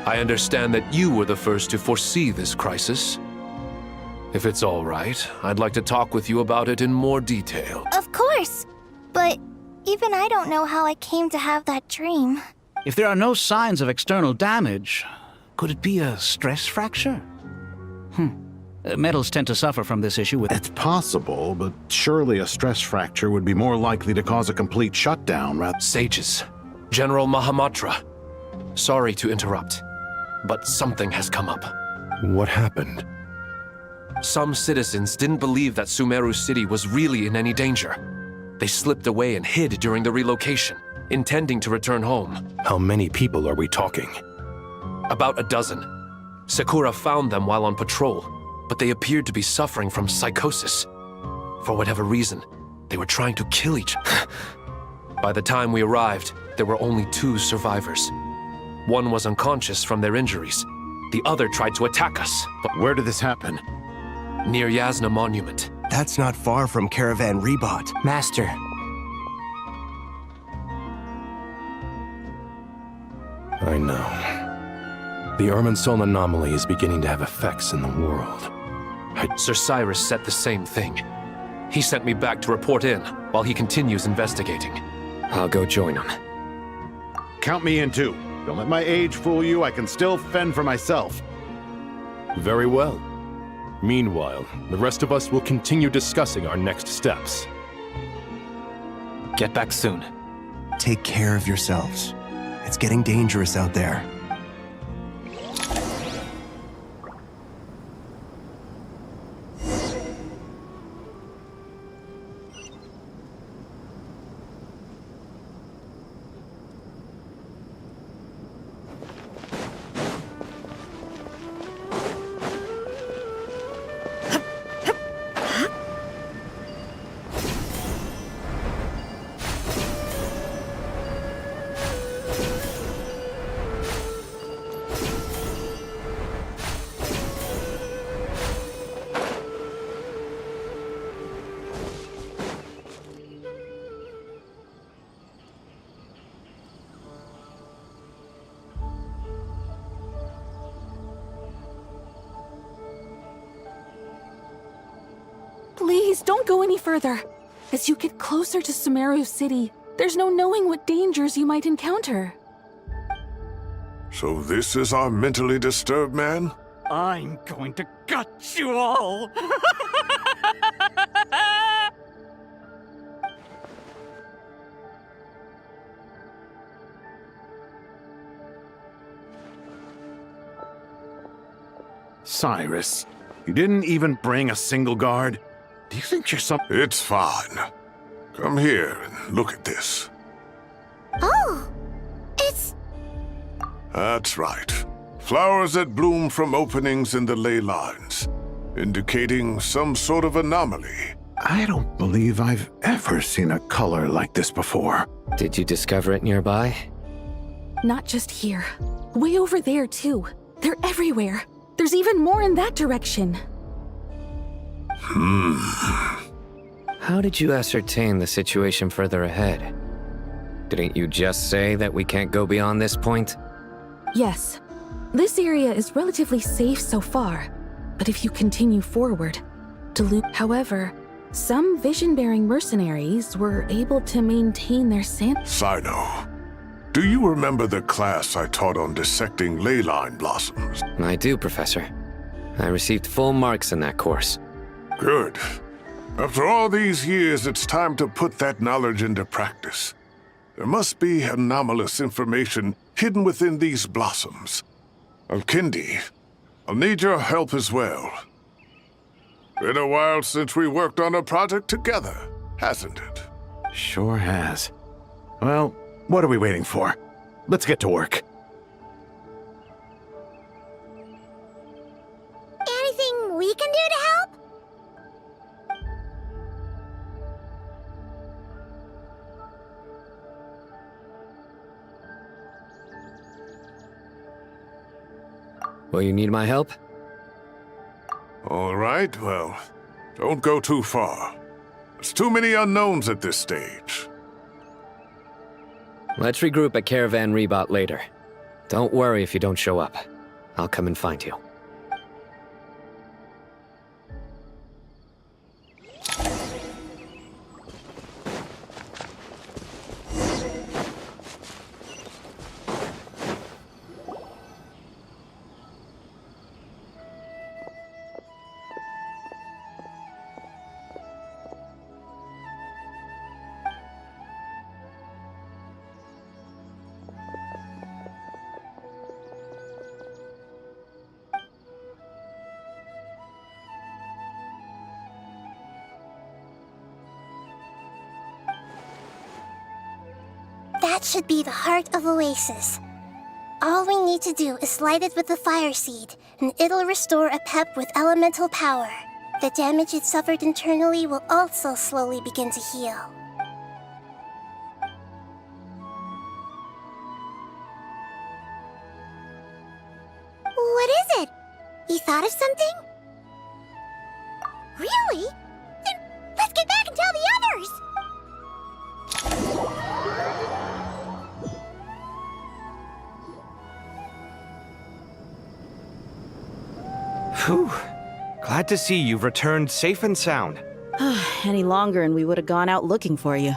I understand that you were the first to foresee this crisis. If it's all right, I'd like to talk with you about it in more detail. Of course, but even I don't know how I came to have that dream. If there are no signs of external damage, could it be a stress fracture? Metals tend to suffer from this issue with... It's possible, but surely a stress fracture would be more likely to cause a complete shutdown rather... Sages. General Mahamatra. Sorry to interrupt, but something has come up. What happened? Some citizens didn't believe that Sumeru City was really in any danger. They slipped away and hid during the relocation, intending to return home. How many people are we talking? About a dozen. Sakura found them while on patrol, but they appeared to be suffering from psychosis. For whatever reason, they were trying to kill each other. By the time we arrived, there were only 2 survivors. One was unconscious from their injuries. The other tried to attack us, but... Where did this happen? Near Yasna Monument. That's not far from Caravan Rebot. Master. I know. The Irminsul anomaly is beginning to have effects in the world. Sir Cyrus said the same thing. He sent me back to report in, while he continues investigating. I'll go join him. Count me in too. Don't let my age fool you, I can still fend for myself. Very well. Meanwhile, the rest of us will continue discussing our next steps. Get back soon. Take care of yourselves. It's getting dangerous out there. Please, don't go any further. As you get closer to Sumeru City, there's no knowing what dangers you might encounter. So this is our mentally disturbed man? I'm going to gut you all! Cyrus, you didn't even bring a single guard? Do you think you're some... It's fine. Come here and look at this. Oh, it's... That's right. Flowers that bloom from openings in the ley lines, indicating some sort of anomaly. I don't believe I've ever seen a color like this before. Did you discover it nearby? Not just here. Way over there, too. They're everywhere. There's even more in that direction. How did you ascertain the situation further ahead? Didn't you just say that we can't go beyond this point? Yes. This area is relatively safe so far, but if you continue forward, However, some vision-bearing mercenaries were able to maintain their sanity. Sino, do you remember the class I taught on dissecting ley line blossoms? I do, Professor. I received full marks in that course. Good. After all these years, it's time to put that knowledge into practice. There must be anomalous information hidden within these blossoms. Alkindi, I'll need your help as well. Been a while since we worked on a project together, hasn't it? Sure has. Well, what are we waiting for? Let's get to work. Anything we can do to help? Will you need my help? All right, well, don't go too far. There's too many unknowns at this stage. Let's regroup at Caravan Rebot later. Don't worry if you don't show up. I'll come and find you. That should be the heart of Oasis. All we need to do is light it with the fire seed, and it'll restore a pep with elemental power. The damage it suffered internally will also slowly begin to heal. What is it? You thought of something? Really? Then let's get back and tell the others! Phew. Glad to see you've returned safe and sound. Any longer and we would have gone out looking for you.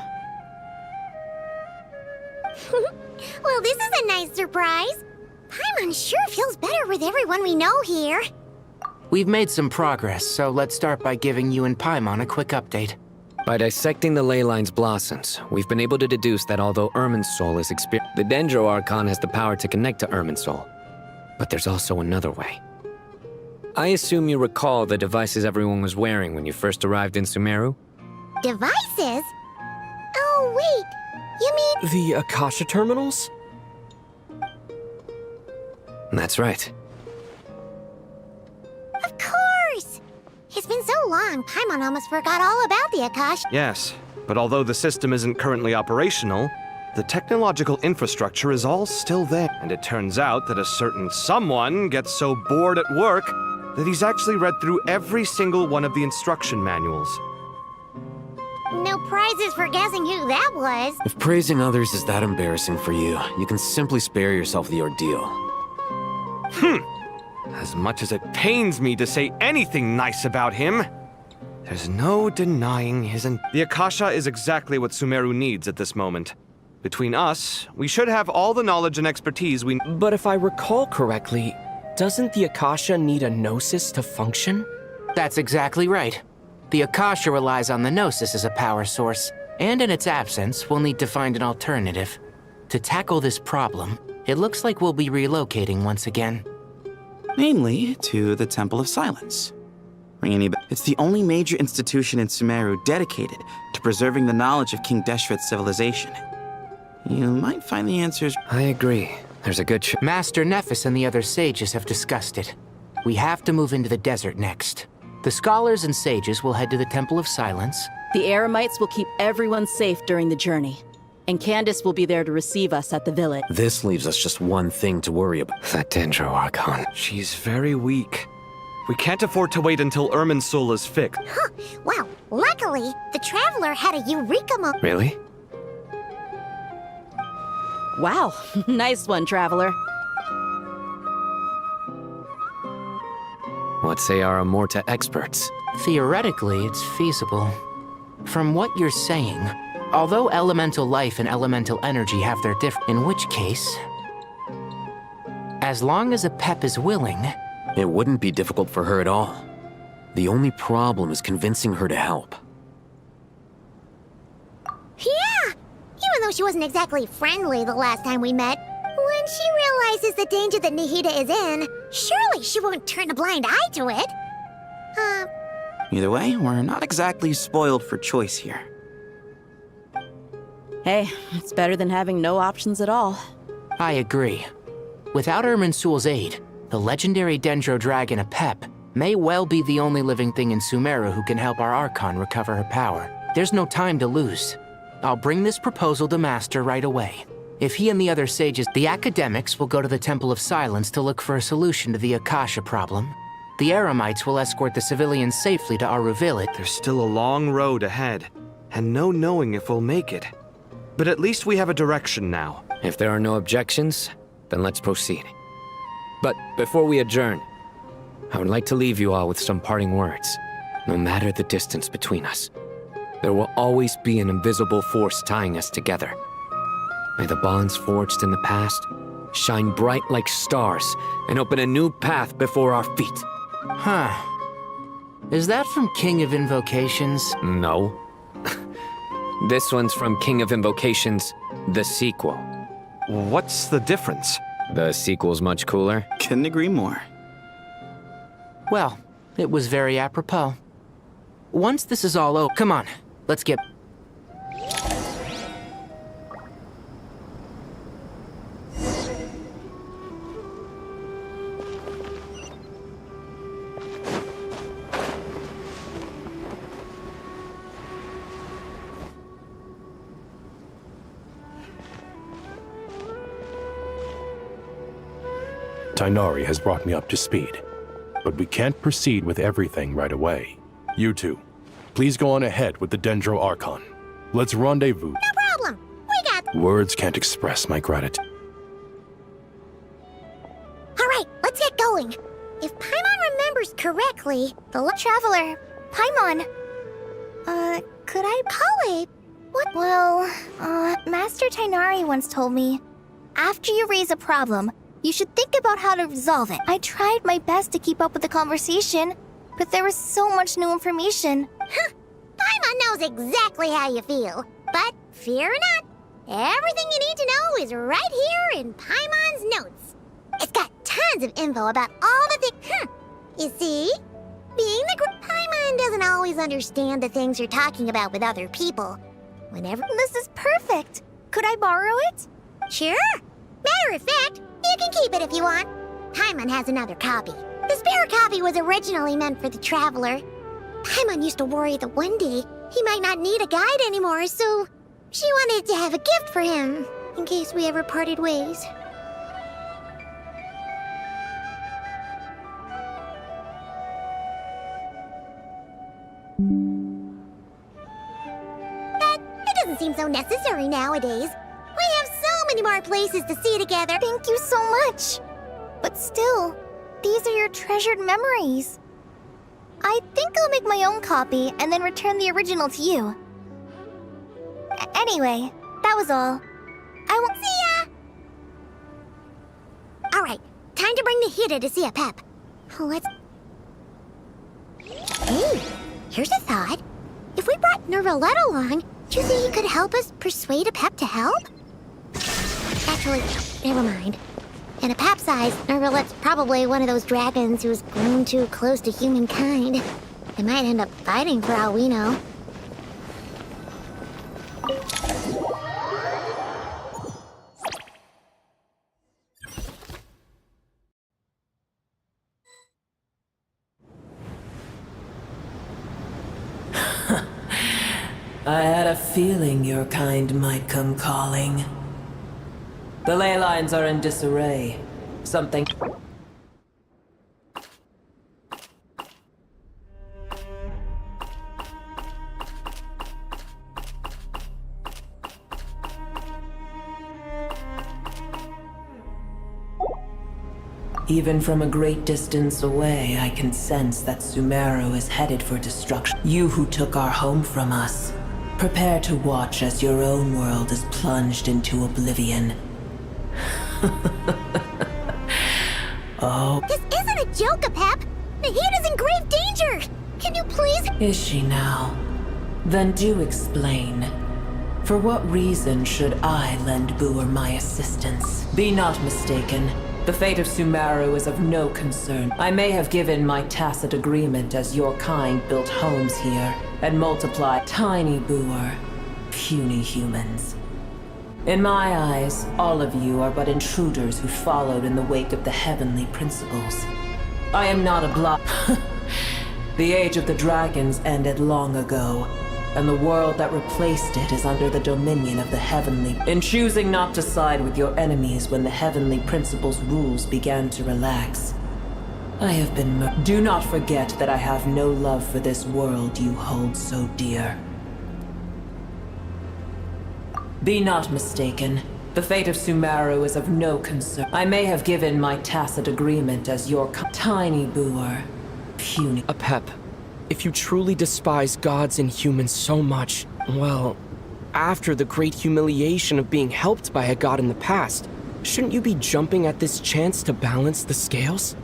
Well, this is a nice surprise. Paimon sure feels better with everyone we know here. We've made some progress, so let's start by giving you and Paimon a quick update. By dissecting the ley line's blossoms, we've been able to deduce that although Irminsul is the Dendro Archon has the power to connect to Irminsul. But there's also another way. I assume you recall the devices everyone was wearing when you first arrived in Sumeru? Devices? Oh, wait. You mean... The Akasha terminals? That's right. Of course! It's been so long, Paimon almost forgot all about the Akasha. Yes, but although the system isn't currently operational, the technological infrastructure is all still there. And it turns out that a certain someone gets so bored at work that he's actually read through every single one of the instruction manuals. No prizes for guessing who that was. If praising others is that embarrassing for you, you can simply spare yourself the ordeal. As much as it pains me to say anything nice about him, there's no denying The Akasha is exactly what Sumeru needs at this moment. Between us, we should have all the knowledge and expertise we... But if I recall correctly, doesn't the Akasha need a Gnosis to function? That's exactly right. The Akasha relies on the Gnosis as a power source, and in its absence, we'll need to find an alternative. To tackle this problem, it looks like we'll be relocating once again. Namely, to the Temple of Silence. It's the only major institution in Sumeru dedicated to preserving the knowledge of King Deshret's civilization. You might find the answers... I agree. There's a good Master Nephis and the other sages have discussed it. We have to move into the desert next. The scholars and sages will head to the Temple of Silence. The Eremites will keep everyone safe during the journey. And Candace will be there to receive us at the village. This leaves us just one thing to worry about. That Dendro Archon. She's very weak. We can't afford to wait until Irminsul is fixed. Huh. Wow, luckily, the Traveler had a eureka moment. Really? Wow, nice one, Traveler. What say our Amorta experts? Theoretically, it's feasible. From what you're saying, although elemental life and elemental energy have their in which case, as long as a Pep is willing... It wouldn't be difficult for her at all. The only problem is convincing her to help. Yeah! Even though she wasn't exactly friendly the last time we met, when she realizes the danger that Nahida is in, surely she won't turn a blind eye to it. Either way, we're not exactly spoiled for choice here. Hey, it's better than having no options at all. I agree. Without Irminsul's aid, the legendary Dendro Dragon Apep may well be the only living thing in Sumeru who can help our Archon recover her power. There's no time to lose. I'll bring this proposal to Master right away. If he and the other sages, the academics will go to the Temple of Silence to look for a solution to the Akasha problem. The Eremites will escort the civilians safely to Aru Village. There's still a long road ahead, and no knowing if we'll make it. But at least we have a direction now. If there are no objections, then let's proceed. But before we adjourn, I would like to leave you all with some parting words. No matter the distance between us, there will always be an invisible force tying us together. May the bonds forged in the past shine bright like stars and open a new path before our feet. Huh. Is that from King of Invocations? No. This one's from King of Invocations, the sequel. What's the difference? The sequel's much cooler. Couldn't agree more. Well, it was very apropos. Once this is all over, come on, let's get... Tainari has brought me up to speed, but we can't proceed with everything right away. You two, please go on ahead with the Dendro Archon. Let's rendezvous. No problem. We got... Words can't express my gratitude. Alright, let's get going. If Paimon remembers correctly, the Traveler, Paimon. Could I call it? What? Well, Master Tainari once told me, after you raise a problem, you should think about how to resolve it. I tried my best to keep up with the conversation, but there was so much new information. Paimon knows exactly how you feel. But fear not, everything you need to know is right here in Paimon's notes. It's got tons of info about all the things. You see? Being the Paimon doesn't always understand the things you're talking about with other people. Whenever... This is perfect. Could I borrow it? Sure. Matter of fact, you can keep it if you want. Paimon has another copy. The spare copy was originally meant for the Traveler. Paimon used to worry that one day he might not need a guide anymore, so she wanted to have a gift for him, in case we ever parted ways. But it doesn't seem so necessary nowadays. We have so many more places to see together. Thank you so much. But still, these are your treasured memories. I think I'll make my own copy and then return the original to you. Anyway, that was all. I won't see ya! Alright, time to bring the Hida to see a Pep. Let's... Hey, here's a thought. If we brought Nervalette along, do you think he could help us persuade a Pep to help? Actually, never mind. In a Pep size, Nervalette's probably one of those dragons who's grown too close to humankind. They might end up fighting for all we know. I had a feeling your kind might come calling. The ley lines are in disarray. Something... Even from a great distance away, I can sense that Sumeru is headed for destruction. You who took our home from us, prepare to watch as your own world is plunged into oblivion. Oh. This isn't a joke, Pep! Nahida's in grave danger! Can you please— Is she now? Then do explain. For what reason should I lend Boer my assistance? Be not mistaken. The fate of Sumeru is of no concern. I may have given my tacit agreement as your kind built homes here and multiplied tiny Boer, puny humans. In my eyes, all of you are but intruders who followed in the wake of the heavenly principles. I am not a The age of the dragons ended long ago, and the world that replaced it is under the dominion of the heavenly. In choosing not to side with your enemies when the heavenly principles' rules began to relax, I have been Do not forget that I have no love for this world you hold so dear. Be not mistaken. The fate of Sumeru is of no concern. I may have given my tacit agreement as your tiny Boer, puny. A Pep. If you truly despise gods and humans so much, well, after the great humiliation of being helped by a god in the past, shouldn't you be jumping at this chance to balance the scales?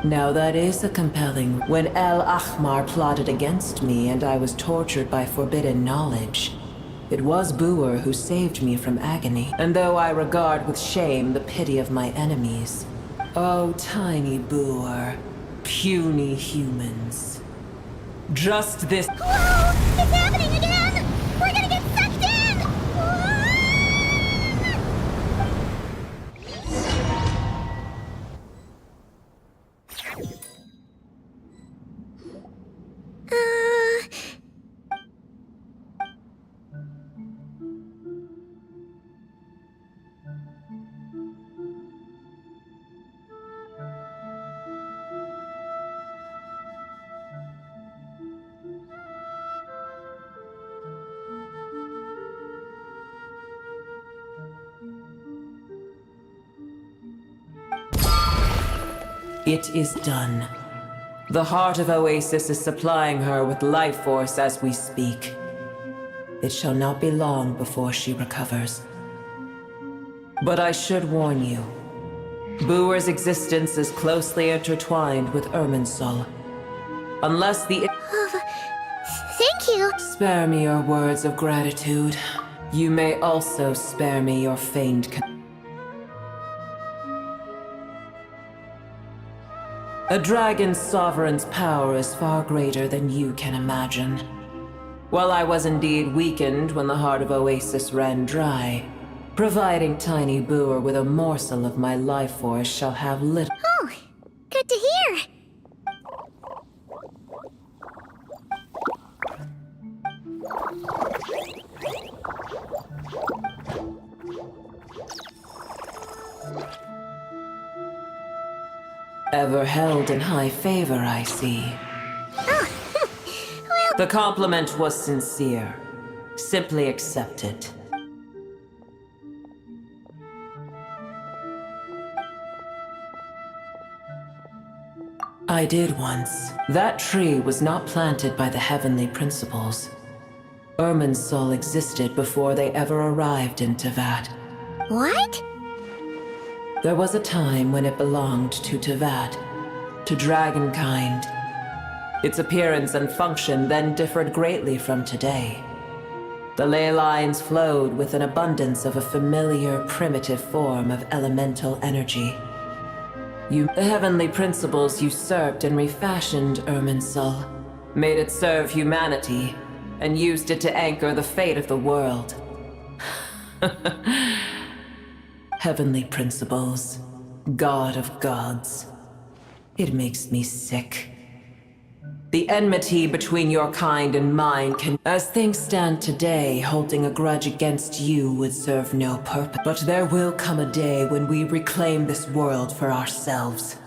Now that is a compelling... When El Ahmar plotted against me and I was tortured by forbidden knowledge, it was Boer who saved me from agony. And though I regard with shame the pity of my enemies, oh, tiny Boer, puny humans. Just this— Whoa! It's happening again! We're gonna get sucked in! It is done. The heart of Oasis is supplying her with life force as we speak. It shall not be long before she recovers. But I should warn you. Booer's existence is closely intertwined with Irminsul. Unless the... Thank you. Spare me your words of gratitude. You may also spare me your feigned... A dragon's sovereign's power is far greater than you can imagine. While I was indeed weakened when the heart of Oasis ran dry, providing Tiny Booer with a morsel of my life force shall have little... Oh, good to hear. Ever held in high favor, I see. The compliment was sincere. Simply accept it. I did once. That tree was not planted by the heavenly principles. Irminsul existed before they ever arrived in Tevat. What? There was a time when it belonged to Tevat, to dragonkind. Its appearance and function then differed greatly from today. The ley lines flowed with an abundance of a familiar, primitive form of elemental energy. The heavenly principles usurped and refashioned Irminsul, made it serve humanity, and used it to anchor the fate of the world. Heavenly principles, god of gods. It makes me sick. The enmity between your kind and mine can... As things stand today, holding a grudge against you would serve no purpose. But there will come a day when we reclaim this world for ourselves.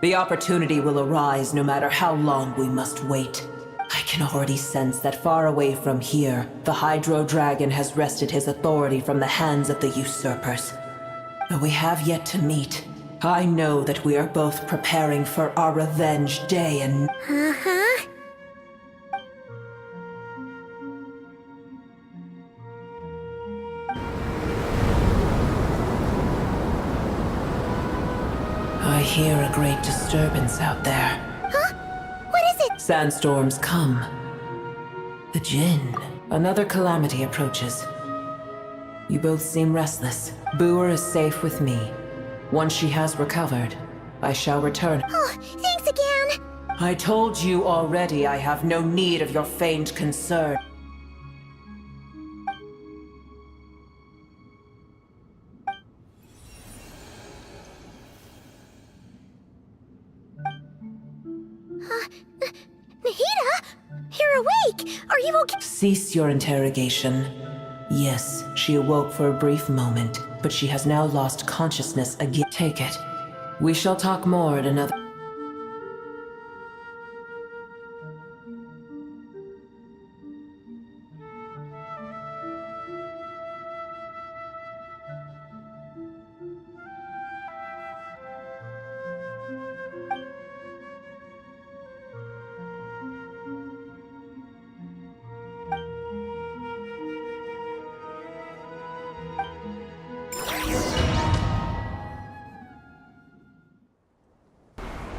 The opportunity will arise no matter how long we must wait. I can already sense that far away from here, the Hydro Dragon has wrested his authority from the hands of the usurpers. Though we have yet to meet, I know that we are both preparing for our revenge day and... Uh-huh. I hear a great disturbance out there. Huh? What is it? Sandstorms come. The Jinn. Another calamity approaches. You both seem restless. Booer is safe with me. Once she has recovered, I shall return. Oh, thanks again. I told you already I have no need of your feigned concern. Nahida? You're awake! Are you okay? Cease your interrogation. Yes, she awoke for a brief moment, but she has now lost consciousness again. Take it. We shall talk more at another...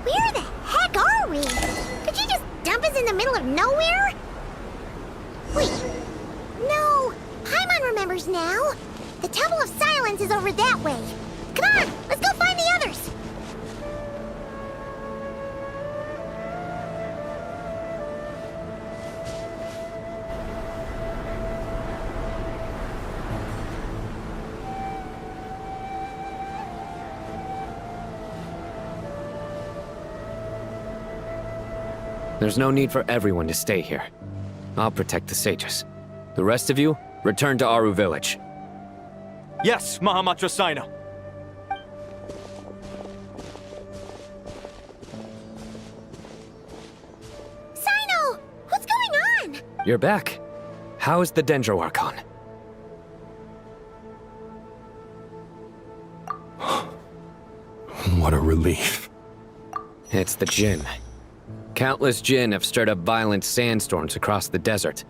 Where the heck are we? Did you just dump us in the middle of nowhere? Wait. No. Paimon remembers now. The Temple of Silence is over that way. Come on, let's go find the others. There's no need for everyone to stay here. I'll protect the sages. The rest of you, return to Aru village. Yes, Mahamatra Sino. Sino! What's going on? You're back. How is the Dendro Archon? What a relief. It's the Jinn. Countless Jinn have stirred up violent sandstorms across the desert.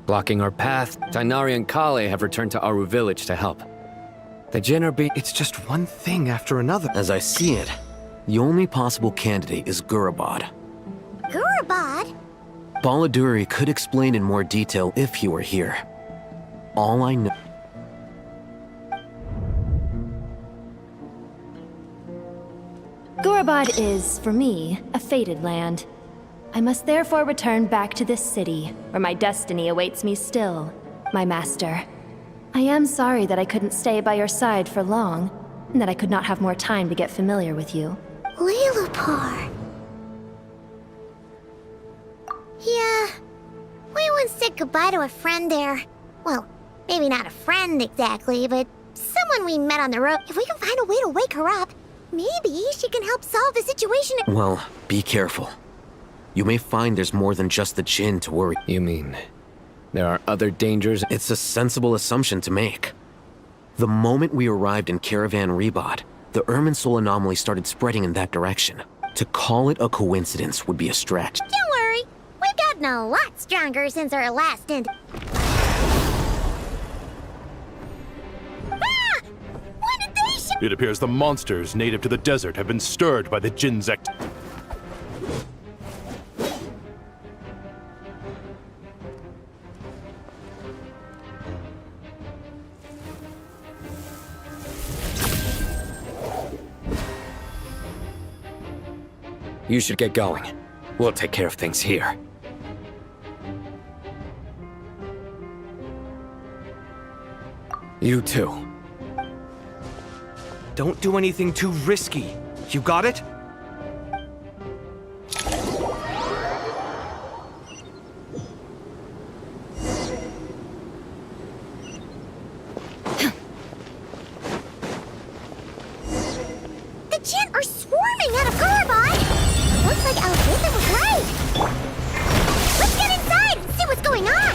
Blocking our path, Tainari and Kale have returned to Aru village to help. The Jinn are being— It's just one thing after another. As I see it, the only possible candidate is Gurabad. Gurabad? Baladuri could explain in more detail if he were here. All I know— Gurabad is, for me, a fated land. I must therefore return back to this city, where my destiny awaits me still, my master. I am sorry that I couldn't stay by your side for long, and that I could not have more time to get familiar with you. Lilupar. Yeah, we once said goodbye to a friend there. Well, maybe not a friend exactly, but someone we met on the road. If we can find a way to wake her up, maybe she can help solve the situation. Well, be careful. You may find there's more than just the Jinn to worry. You mean there are other dangers? It's a sensible assumption to make. The moment we arrived in Caravan Rebod, the Irminsul anomaly started spreading in that direction. To call it a coincidence would be a stretch. Don't worry, we've gotten a lot stronger since our last stint. Ah! When did they show? It appears the monsters native to the desert have been stirred by the Jinn's activity. You should get going. We'll take care of things here. You too. Don't do anything too risky. You got it? The Jinn are swarming out of Gurabad! Looks like Alvita was right! Let's get inside and see what's going on!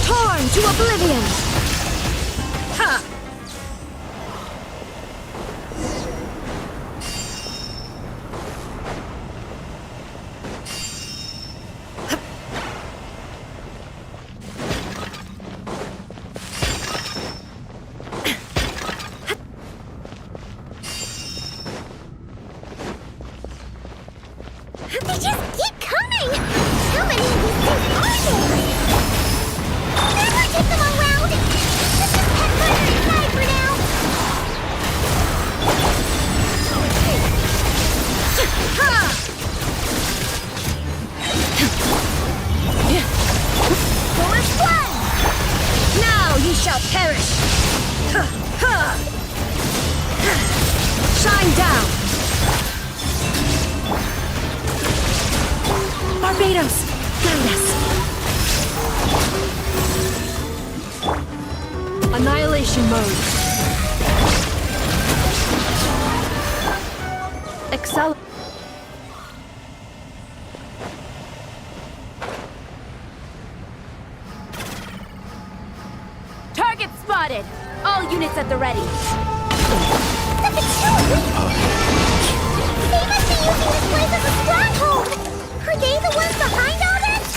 Torn to oblivion! Ha! They just keep coming! How many of these things are there? I'll never take them all round! Let's just head further inside for now! Ha! Forest blood! Now ye shall perish! Shine down! Barbados, guide us. Annihilation mode. Excel. Target spotted. All units at the ready. The Patrol! They must be using this place as a stronghold! Are they the ones behind all this?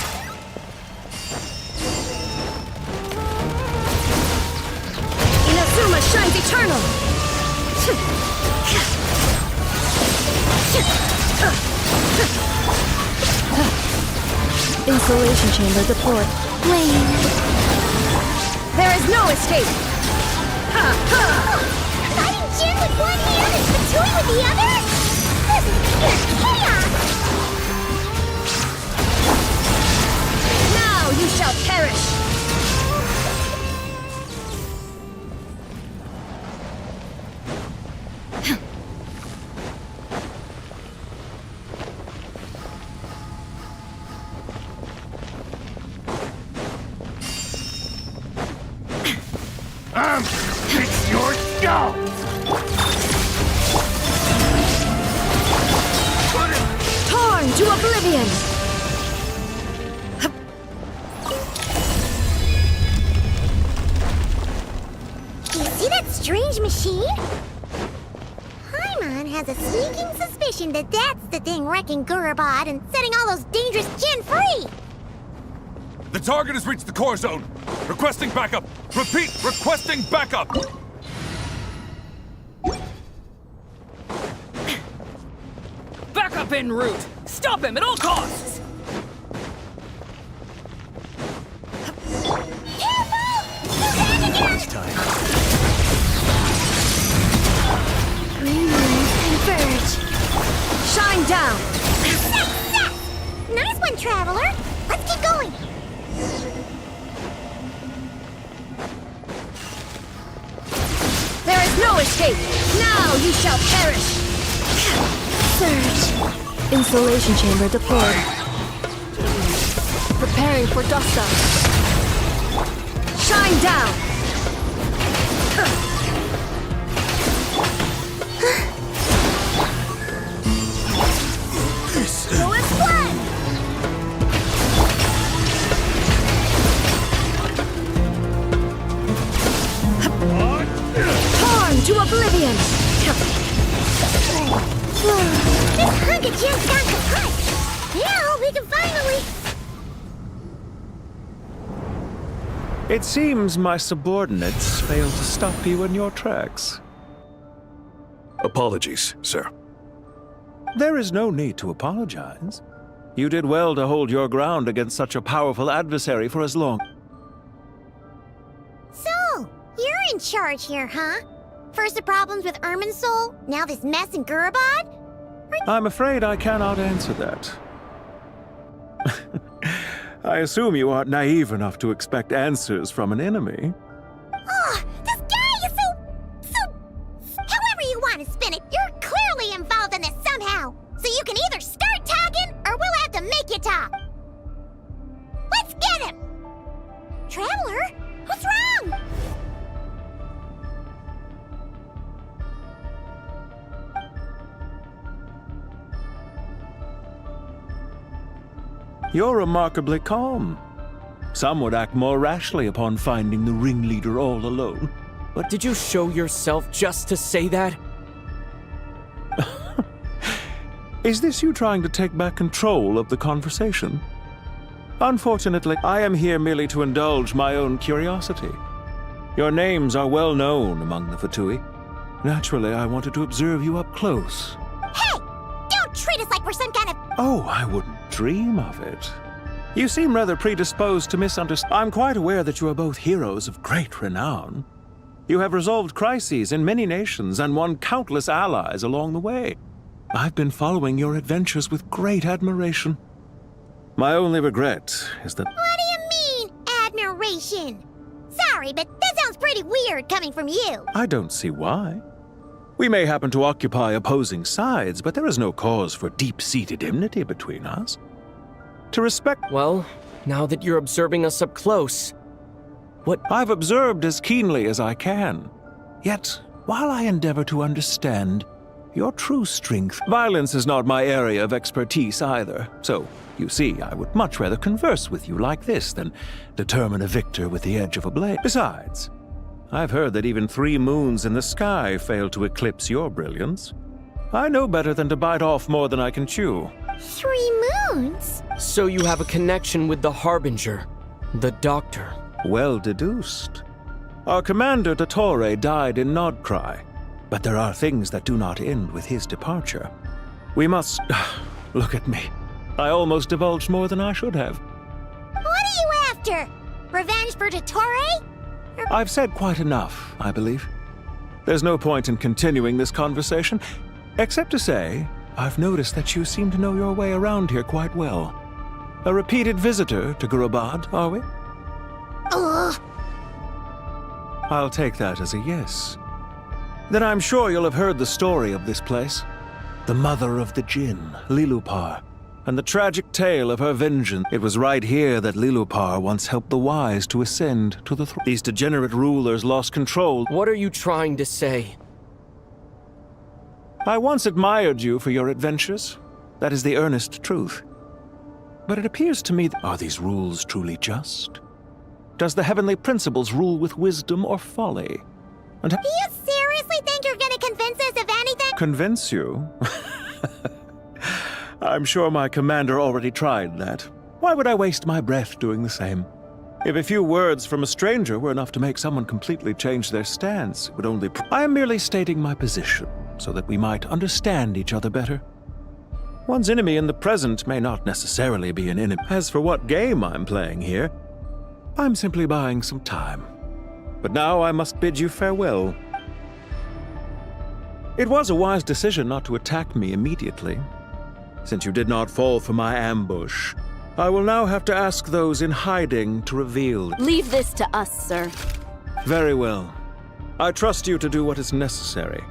Inazuma shines eternal! Insulation chamber deployed. Lane. There is no escape! Fighting Jin with one hand and Fatui with the other? This is pure chaos! Now you shall perish! Fix your skull! Torn to oblivion! You see that strange machine? Paimon has a sneaking suspicion that that's the thing wrecking Gurabad and setting all those dangerous Jinn free! The target has reached the core zone. Requesting backup. Repeat, requesting backup. Backup en route. Stop him at all costs. It's time. Green moons converge. Shine down. Nice one, Traveler. Let's keep going. There is no escape! Now you shall perish! Surge. Insulation chamber deployed. Preparing for dust up. Shine down! Lowest one! Torn to oblivion! This hunk of Jinn's got kaput! Now we can finally... It seems my subordinates failed to stop you in your tracks. Apologies, sir. There is no need to apologize. You did well to hold your ground against such a powerful adversary for as long. So, you're in charge here, huh? First the problems with Irminsul, now this mess in Gurabad? I'm afraid I cannot answer that. I assume you aren't naive enough to expect answers from an enemy. Oh, this guy is so... However you want to spin it, you're clearly involved in this somehow. So you can either start talking, or we'll have to make you talk. Let's get him! Traveler, what's wrong? You're remarkably calm. Some would act more rashly upon finding the ringleader all alone. But did you show yourself just to say that? Is this you trying to take back control of the conversation? Unfortunately, I am here merely to indulge my own curiosity. Your names are well known among the Fatui. Naturally, I wanted to observe you up close. Hey! Don't treat us like we're some kind of... Oh, I wouldn't dream of it. You seem rather predisposed to misunderstand. I'm quite aware that you are both heroes of great renown. You have resolved crises in many nations and won countless allies along the way. I've been following your adventures with great admiration. My only regret is that... What do you mean, admiration? Sorry, but that sounds pretty weird coming from you. I don't see why. We may happen to occupy opposing sides, but there is no cause for deep-seated enmity between us. To respect... Well, now that you're observing us up close, what... I've observed as keenly as I can. Yet, while I endeavor to understand your true strength, violence is not my area of expertise either. So, you see, I would much rather converse with you like this than determine a victor with the edge of a blade. Besides, I've heard that even 3 moons in the sky fail to eclipse your brilliance. I know better than to bite off more than I can chew. 3 moons? So you have a connection with the Harbinger, the Doctor. Well deduced. Our commander, Dottore, died in Nodcry, but there are things that do not end with his departure. We must... Look at me. I almost divulged more than I should have. What are you after? Revenge for Dottore? I've said quite enough, I believe. There's no point in continuing this conversation, except to say, I've noticed that you seem to know your way around here quite well. A repeated visitor to Gurabad, are we? Ugh. I'll take that as a yes. Then I'm sure you'll have heard the story of this place. The mother of the Jinn, Lilupar, and the tragic tale of her vengeance. It was right here that Lilupar once helped the wise to ascend to the throne. These degenerate rulers lost control. What are you trying to say? I once admired you for your adventures. That is the earnest truth. But it appears to me that... Are these rules truly just? Does the heavenly principles rule with wisdom or folly? And Do you seriously think you're gonna convince us of anything? convince you? I'm sure my commander already tried that. Why would I waste my breath doing the same? If a few words from a stranger were enough to make someone completely change their stance, it would only... I am merely stating my position, so that we might understand each other better. One's enemy in the present may not necessarily be an enemy. As for what game I'm playing here, I'm simply buying some time. But now I must bid you farewell. It was a wise decision not to attack me immediately. Since you did not fall for my ambush, I will now have to ask those in hiding to reveal. Leave this to us, sir. Very well. I trust you to do what is necessary.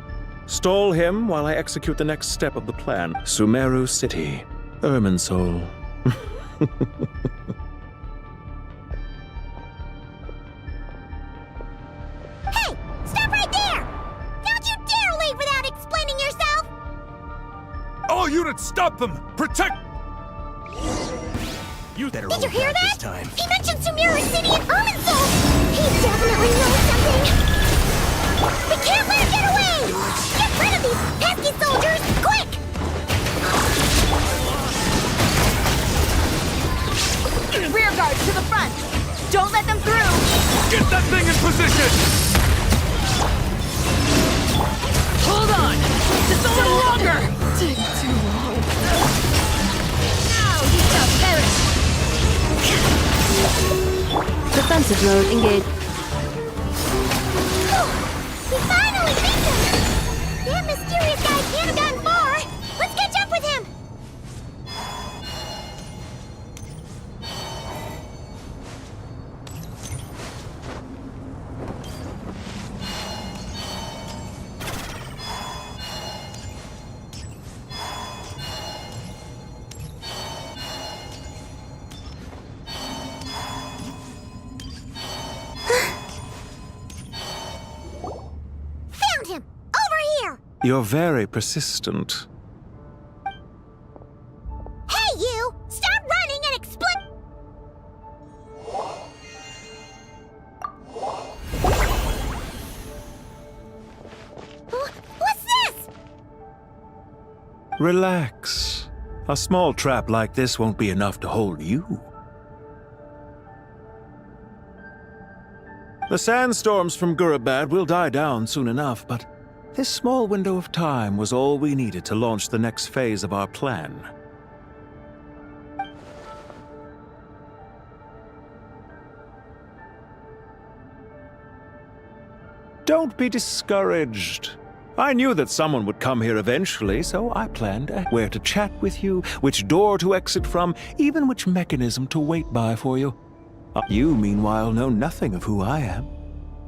Stall him while I execute the next step of the plan. Sumeru City, Irminsul. Hey! Stop right there! Don't you dare leave without explaining yourself! All units, stop them! Protect... You better Did you hold hear back that? this time. He mentioned Sumeru City and Irminsul! He definitely knows something! We can't let him get away! Get rid of these pesky soldiers, quick! Rear guard to the front! Don't let them through! Get that thing in position! Hold on! Just a little longer! Take too long. Now you shall perish! Defensive mode engaged. We finally beat him! That mysterious guy can't have gotten far! Let's catch up with him! Found him! Over here! You're very persistent. Hey, you! Stop running and explain! What's this? Relax. A small trap like this won't be enough to hold you. The sandstorms from Gurabad will die down soon enough, but this small window of time was all we needed to launch the next phase of our plan. Don't be discouraged. I knew that someone would come here eventually, so I planned where to chat with you, which door to exit from, even which mechanism to wait by for you. You, meanwhile, know nothing of who I am.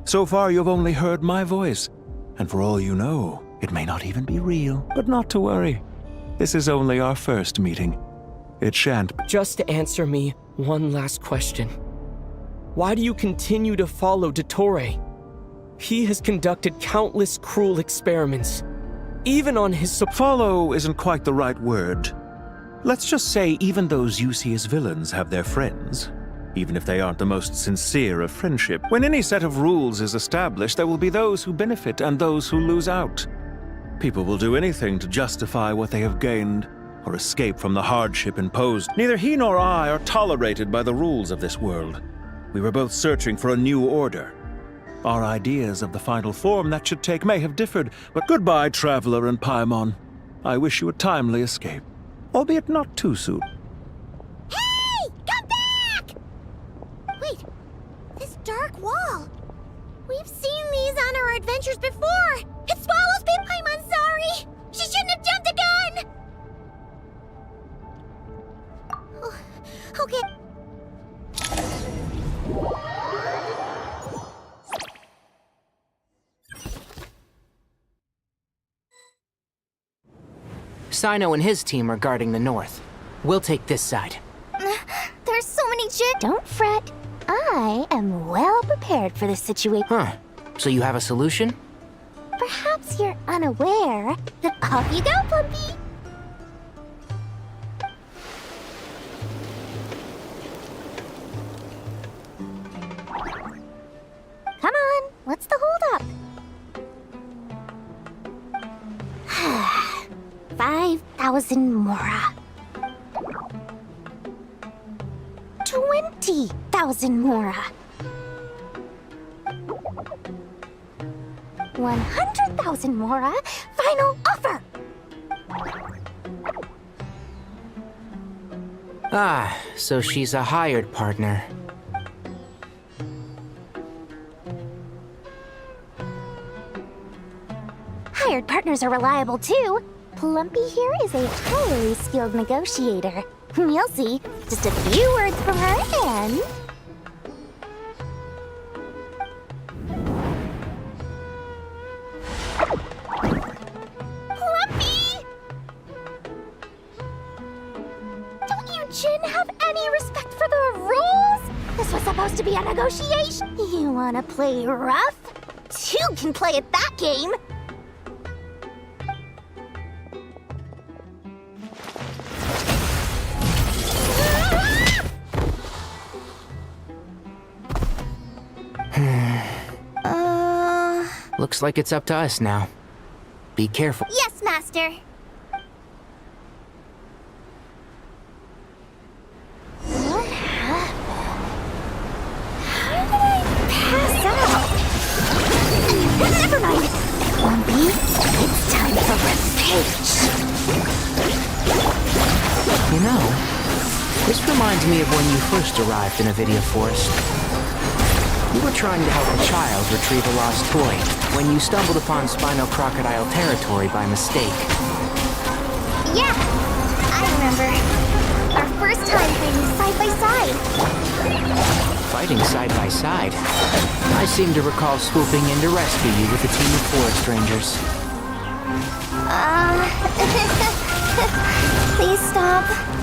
So far, you've only heard my voice, and for all you know, it may not even be real. But not to worry. This is only our first meeting. It shan't. Just to answer me one last question. Why do you continue to follow Dottore? He has conducted countless cruel experiments, even on his... Follow isn't quite the right word. Let's just say even those you see as villains have their friends, even if they aren't the most sincere of friendship. When any set of rules is established, there will be those who benefit and those who lose out. People will do anything to justify what they have gained or escape from the hardship imposed. Neither he nor I are tolerated by the rules of this world. We were both searching for a new order. Our ideas of the final form that should take may have differed, but goodbye, Traveler and Paimon. I wish you a timely escape, albeit not too soon. Hey! Come back! Wait, this dark wall. We've seen these on our adventures before. It swallows people. I'm sorry. She shouldn't have jumped the gun. Oh, okay. Sino and his team are guarding the north. We'll take this side. There's so many Don't fret. I am well prepared for this situation. Huh. So you have a solution? Perhaps you're unaware that off you go, Plumpy. Come on, what's the holdup? 100,000 mora. 20,000 mora. 100,000 mora. Final offer. Ah, so she's a hired partner. Hired partners are reliable too. Plumpy here is a highly skilled negotiator. You'll see. Just a few words from her and... Plumpy! Don't you Jin have any respect for the rules? This was supposed to be a negotiation. You wanna play rough? Two can play at that game. Looks like it's up to us now. Be careful. Yes, Master. What happened? How did I pass out? Never mind. Lumpy, it's time for revenge. You know, this reminds me of when you first arrived in Avidia Forest. You were trying to help a child retrieve a lost toy when you stumbled upon Spinal Crocodile territory by mistake. Yeah, I remember. Our first time fighting side by side. Fighting side by side? I seem to recall swooping in to rescue you with a team of forest rangers. Please stop.